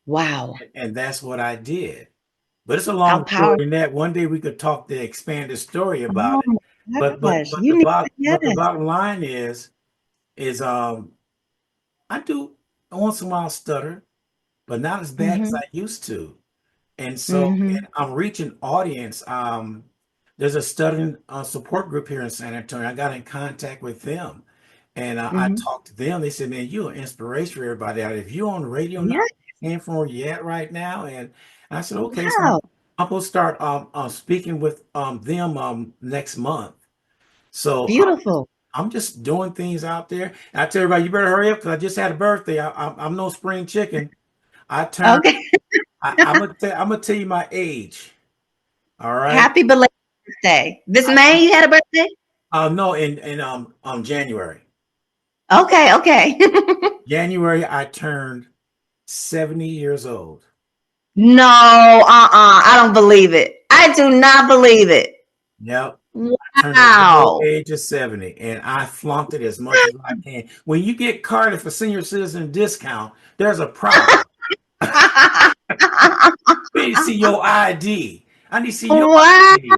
Wow. And that's what I did. But it's a How long story powerful. than that. One day we could talk the expanded story about Oh it. my But but gosh. but You the need bottom but the yes. bottom line is I do once in a while stutter, but not as bad as Mhm. I used to. And so Mhm. and I'm reaching audience. There's a stuttering support group here in San Antonio. I got in contact with them and I Mhm. talked to them. They said, man, you're an inspiration for everybody out. If you're on the radio now, Yeah. came from where you at right now. And I said, okay, so Wow. I'm supposed to start speaking with them next month. So Beautiful. I'm just doing things out there. And I tell everybody, you better hurry up because I just had a birthday. I'm no spring chicken. I turned. Okay. I'm gonna tell you my age. All right. Happy belated birthday. This I, May you had a birthday? no, in January. Okay, okay. January, I turned 70 years old. No, I don't believe it. I do not believe it. Yep. I turned the good old Wow. age of 70, and I flunked it as much as I can. When you get carded for senior citizen discount, there's a problem. We need to see your ID. I need to see your Wow. ID.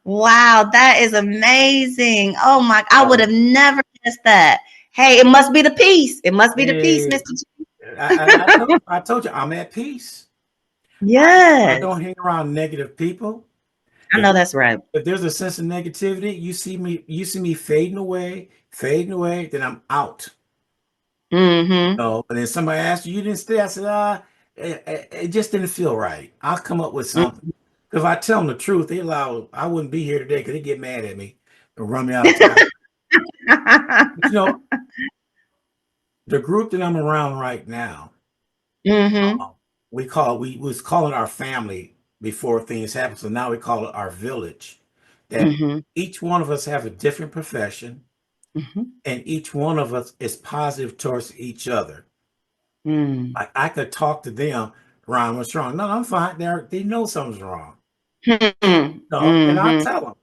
Wow, that is amazing. Oh my, I would Uh, have never guessed that. Hey, it must be the peace. It must be the peace, hey, Mr. G. I told you, I'm at peace. I Yes, don't hang around negative people. I If know that's right. if there's a sense of negativity, you see me fading away, then I'm out. Mm-hmm. No, and then somebody asked you, you didn't stay. I said, it just didn't feel right. I'll come up with something. Because if I tell them the truth, I wouldn't be here today because they get mad at me and run me out of town. But the group that I'm around right now, Mm-hmm. uh, we was calling our family before things happen. So now we call it our village. That Mm-hmm. each one of us have a different profession, Mm-hmm. and each one of us is positive towards each other. Mm. Like I could talk to them, Ron, what's wrong? No, I'm fine. They know something's wrong. Mm-hmm. No, and I'll Mm-hmm. tell them.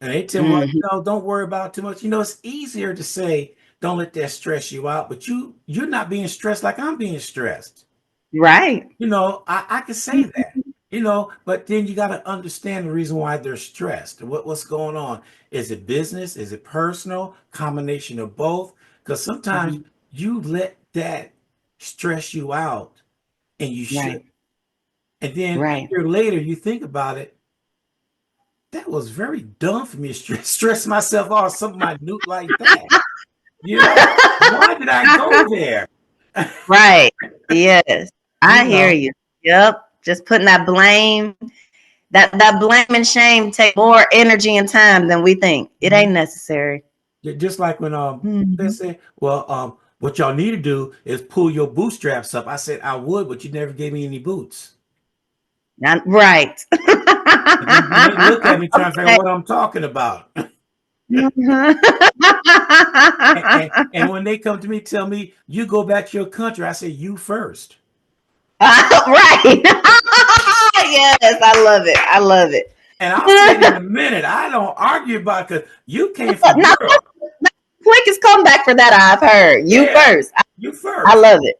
And they tell me, well, Mm-hmm. don't worry about it too much. It's easier to say, don't let that stress you out, but you're not being stressed like I'm being stressed. Right. I can say that, but then you got to understand the reason why they're stressed. What's going on? Is it business? Is it personal? Combination of both? Because sometimes Mm-hmm. you let that stress you out and you should. Right. And then a Right. year later, you think about it. That was very dumb for me to stress myself out something minute like that. Why did I go there? Right. Yes. You I hear know, you. Yep. Just putting that blame, that blame and shame take more energy and time than we think. It Mhm. ain't necessary. Just like when they Mhm. say, well, what y'all need to do is pull your bootstraps up. I said I would, but you never gave me any boots. Right. And then they look at me trying to figure out Okay. what I'm talking about. Mhm. And when they come to me, tell me you go back to your country, I say you first. Right. Yes, I love it. I love it. And I'll say it in a minute. I don't argue about because you came from Now, Europe. quickest comeback for that I've heard. You Yeah, first. you I first. love it.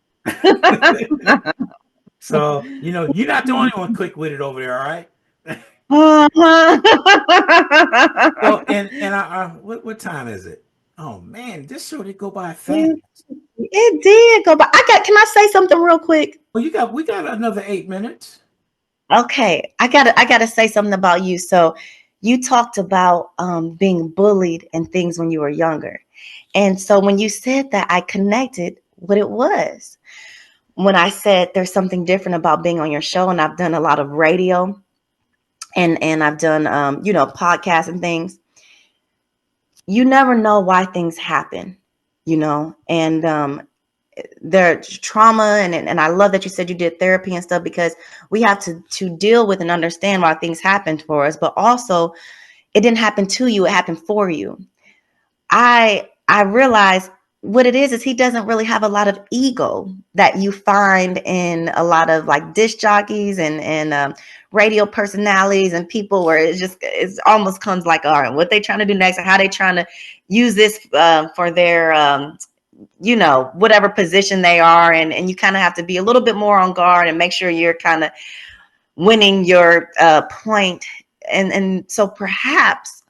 So, you're not the only one quick with it over there, all right? So, and what time is it? Oh man, this show did go by fast. It did go by. Can I say something real quick? Well, we got another 8 minutes. Okay. I gotta say something about you. So you talked about being bullied and things when you were younger. And so when you said that, I connected what it was. When I said there's something different about being on your show, and I've done a lot of radio and I've done podcasts and things. You never know why things happen, and their trauma, and I love that you said you did therapy and stuff, because we have to deal with and understand why things happened for us, but also it didn't happen to you, it happened for you. I realize what it is he doesn't really have a lot of ego that you find in a lot of like disc jockeys and radio personalities and people, where it almost comes like, all right, what they trying to do next, or how they trying to use this for their whatever position they are, and you kind of have to be a little bit more on guard and make sure you're kind of winning your point. And so perhaps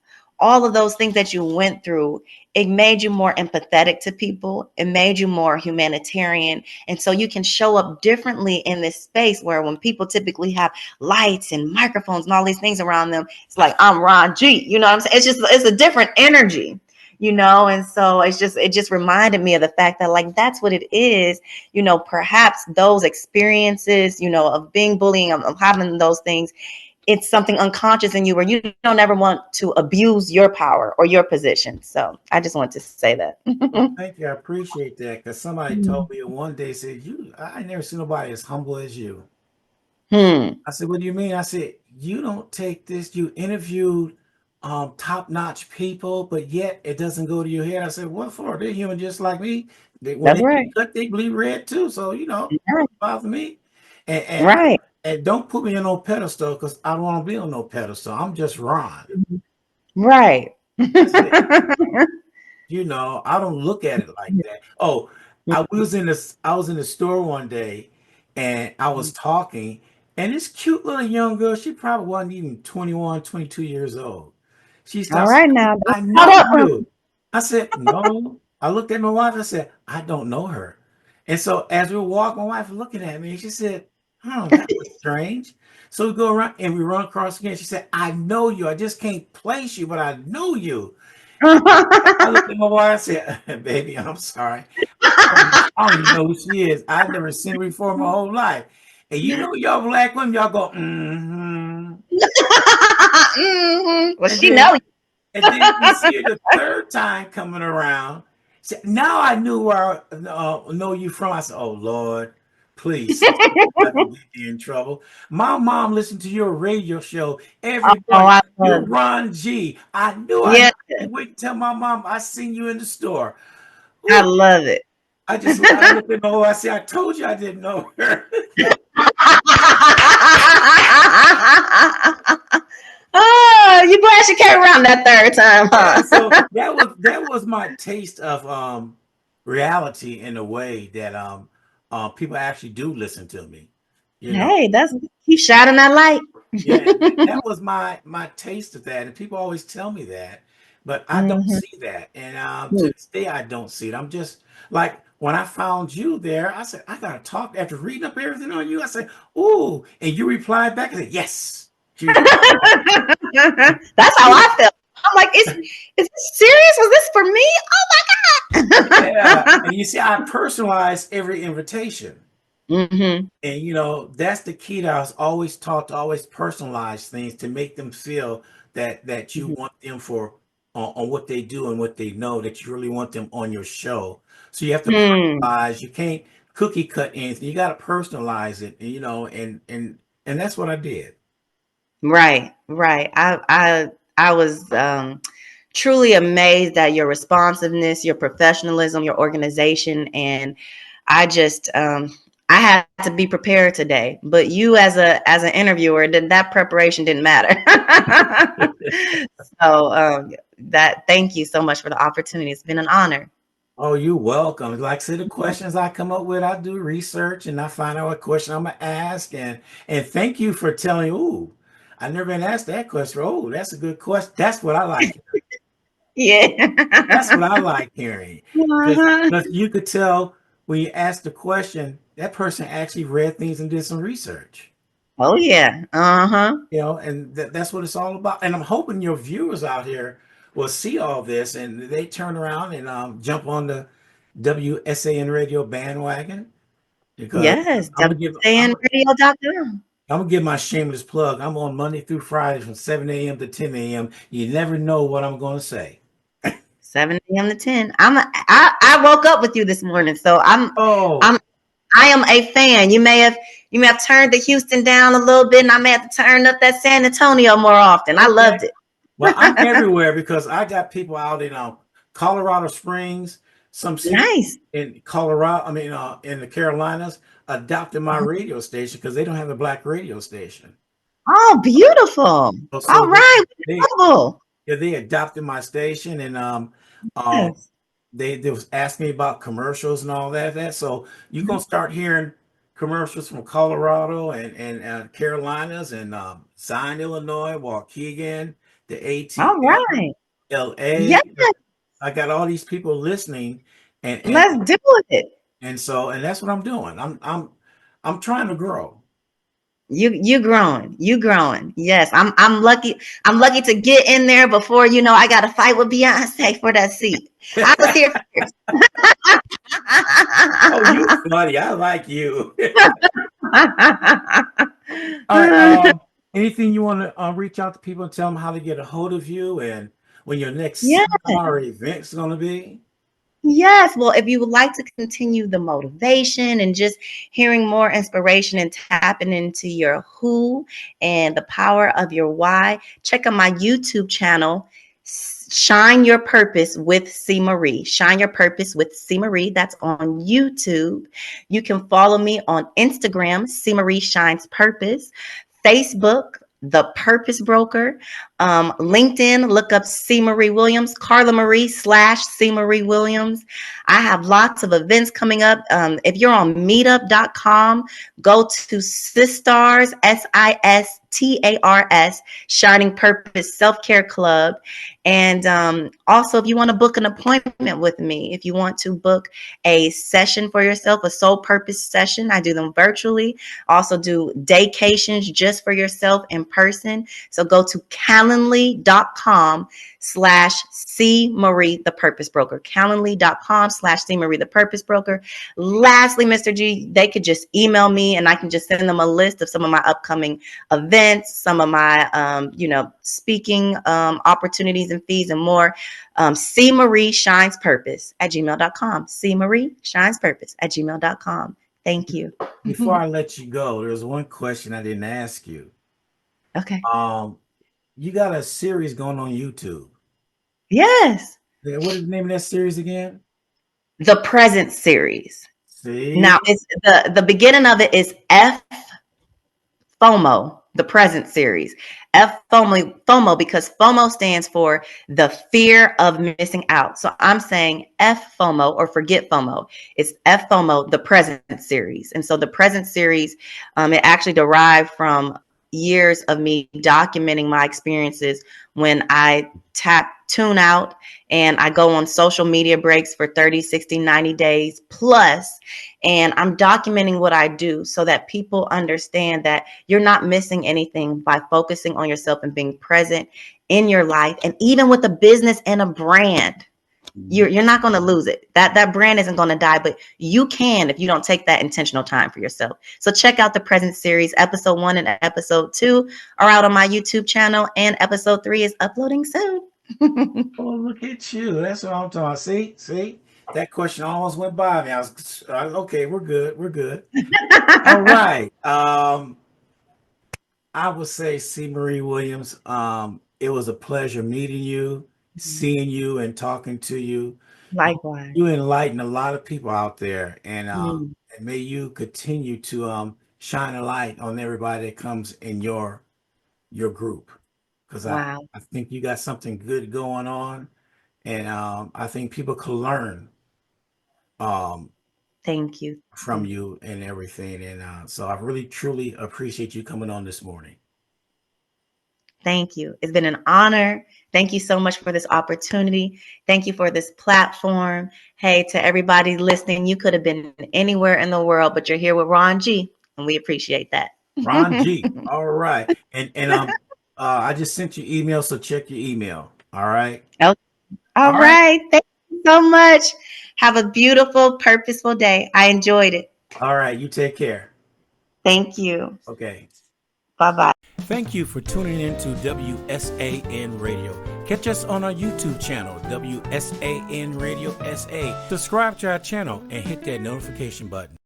all of those things that you went through, it made you more empathetic to people. It made you more humanitarian. And so you can show up differently in this space, where when people typically have lights and microphones and all these things around them, it's like, I'm Ron G. You know what I'm saying? It's a different energy. And so it just reminded me of the fact that, like, that's what it is. Perhaps those experiences, of being bullying, of having those things, it's something unconscious in you where you don't ever want to abuse your power or your position. So I just want to say that. Well, thank you. I appreciate that. Because somebody told me one day, said, I never seen nobody as humble as you. Hmm. I said, what do you mean? I said, you don't take this, you interviewed top-notch people, but yet it doesn't go to your head. I said, what for? They're human just like me. When That's they right. get cut, they bleed red too. So, Right. bother me. And, and Right. and don't put me on no pedestal because I don't want to be on no pedestal. I'm just Ron. Right. That's it. I don't look at it like that. Oh, I was in the store one day and I was talking, and this cute little young girl, she probably wasn't even 21, 22 years old. She All starts right saying, now. I Hold know up. you. I said, no. I looked at my wife, I said, I don't know her. And so as we were walking, my wife was looking at me and she said, that was strange. So we go around and we run across again. She said, I know you. I just can't place you, but I know you. I looked at my wife and said, baby, I'm sorry. I don't even know who she is. I've never seen her before my whole life. And y'all black women, y'all go, mm-hmm. Mhm. Well, And she then know you. and then we see her the third time coming around. Said, now I knew where I know you from. I said, oh Lord, please, sister, I can get you in trouble. My mom listened to your radio show every Oh, morning. I You're love it. Ron G. I knew I Yeah, couldn't wait to tell my mom I seen you in the store. I Ooh, love it. I looked at her. I said, I told you I didn't know her. Oh, you glad she came around that third time, Yeah, huh? so that was my taste of reality in a way that people actually do listen to me. You know. Hey, that's keep shining that light. Yeah, and that was my taste of that. And people always tell me that, but I don't Mhm. see that. And to this day I don't see it. I'm just like when I found you there, I said, I gotta talk after reading up everything on you. I said, ooh, and you replied back and said, yes. She was That's how I felt. I'm like, is this serious? Was this for me? Yeah, Oh and you see, I personalize every invitation. my God. Hmm. And that's the key that I was always taught to always personalize things to make them feel that you want them for on what they do and what they know, that you really want them on your show. So you have to Hmm. personalize. You can't cookie cut anything. You got to personalize it, and that's what I did. Right, right. I was truly amazed at your responsiveness, your professionalism, your organization, and I just I had to be prepared today. But you as an interviewer, that preparation didn't matter. So that thank you so much for the opportunity. It's been an honor. Oh, you're welcome. Like I said, the questions I come up with, I do research and I find out what question I'm gonna ask. And thank you for telling. Ooh, I never been asked that question. Oh, that's a good question. That's what I like. That's Yeah. what I like hearing. Because Uh-huh. you could tell when you ask the question, that person actually read things and did some research. Oh yeah. Uh-huh. And that's what it's all about. And I'm hoping your viewers out here will see all this and they turn around and jump on the WSAN Radio bandwagon because Yes. I'm gonna give I'm, WSANradio.com. I'm gonna give my shameless plug. I'm on Monday through Friday from 7 a.m. to 10 a.m. You never know what I'm gonna say. 7 a.m. to 10. I woke up with you this morning, so Oh, I'm I am a fan. You may have turned the Houston down a little bit, and I may have to turn up that San Antonio more often. I okay. loved it. Well, I'm everywhere because I got people out in Colorado Springs, some cities Nice. in Colorado, I mean, in the Carolinas, adopted my radio station because they don't have a black radio station. Oh, beautiful. So All right. they Global. yeah, they adopted my station and um Yes. they was asking me about commercials and all that. So you're gonna start hearing commercials from Colorado and Carolinas and Zion, Illinois, Waukegan, the All ATL, right. Yes. LA. I got all these people listening, and and Let's do it. and that's what I'm doing. I'm trying to grow. You growing. You growing. Yes. I'm lucky. I'm lucky to get in there before I got to fight with Beyonce for that seat. I was here first. Oh, you funny. I like you. All right. Anything you want to reach out to people and tell them how to get a hold of you and when your next Yeah. seminar or event is going to be? Yes. Well, if you would like to continue the motivation and just hearing more inspiration and tapping into your who and the power of your why, check out my YouTube channel, Shine Your Purpose with C. Marie. Shine Your Purpose with C. Marie. That's on YouTube. You can follow me on Instagram, C. Marie Shines Purpose, Facebook, The Purpose Broker, LinkedIn, look up C. Marie Williams, Carla Marie / C. Marie Williams. I have lots of events coming up. If you're on meetup.com, go to Sistars, SISTARS, Shining Purpose Self-Care Club. And also, if you want to book an appointment with me, if you want to book a session for yourself, a soul purpose session, I do them virtually. Also do daycations just for yourself in person. So go to calendly.com/C Marie the Purpose Broker. Calendly.com/C Marie the Purpose Broker. Lastly, Mr. G, they could just email me and I can just send them a list of some of my upcoming events, some of my speaking opportunities and fees and more. C Marie Shines Purpose at gmail.com. C Marie Shines Purpose at gmail.com. Thank you. Before I let you go, there's one question I didn't ask you. Okay. You got a series going on YouTube. Yes. What is the name of that series again? The Present Series. See? Now, it's the beginning of it is FOMO, the Present Series. FOMO because FOMO stands for the fear of missing out. So I'm saying FOMO or forget FOMO. It's FOMO, the Present Series. And so the Present Series, it actually derived from years of me documenting my experiences when I tune out and I go on social media breaks for 30, 60, 90 days plus. And I'm documenting what I do so that people understand that you're not missing anything by focusing on yourself and being present in your life. And even with a business and a brand, you're not going to lose it. That brand isn't going to die, but you can if you don't take that intentional time for yourself. So check out the Present Series. Episode 1 and episode 2 are out on my YouTube channel, and episode 3 is uploading soon. Oh, look at you. That's what I'm talking about. See? That question almost went by me. I was okay, we're good. All right. I would say C. Marie Williams, it was a pleasure meeting you, seeing you and talking to you. Likewise. You enlighten a lot of people out there, and Mm. and may you continue to shine a light on everybody that comes in your group. Because Wow. I think you got something good going on, and I think people can learn Thank you. from you and everything. And so I really, truly appreciate you coming on this morning. Thank you. It's been an honor. Thank you so much for this opportunity. Thank you for this platform. Hey, to everybody listening, you could have been anywhere in the world, but you're here with Ron G, and we appreciate that. Ron G. All right. And I just sent you email, so check your email. All right. Okay. All right. Thank you so much. Have a beautiful, purposeful day. I enjoyed it. All right. You take care. Thank you. Okay. Bye-bye. Thank you for tuning in to WSAN Radio. Catch us on our YouTube channel, WSAN Radio SA. Subscribe to our channel and hit that notification button.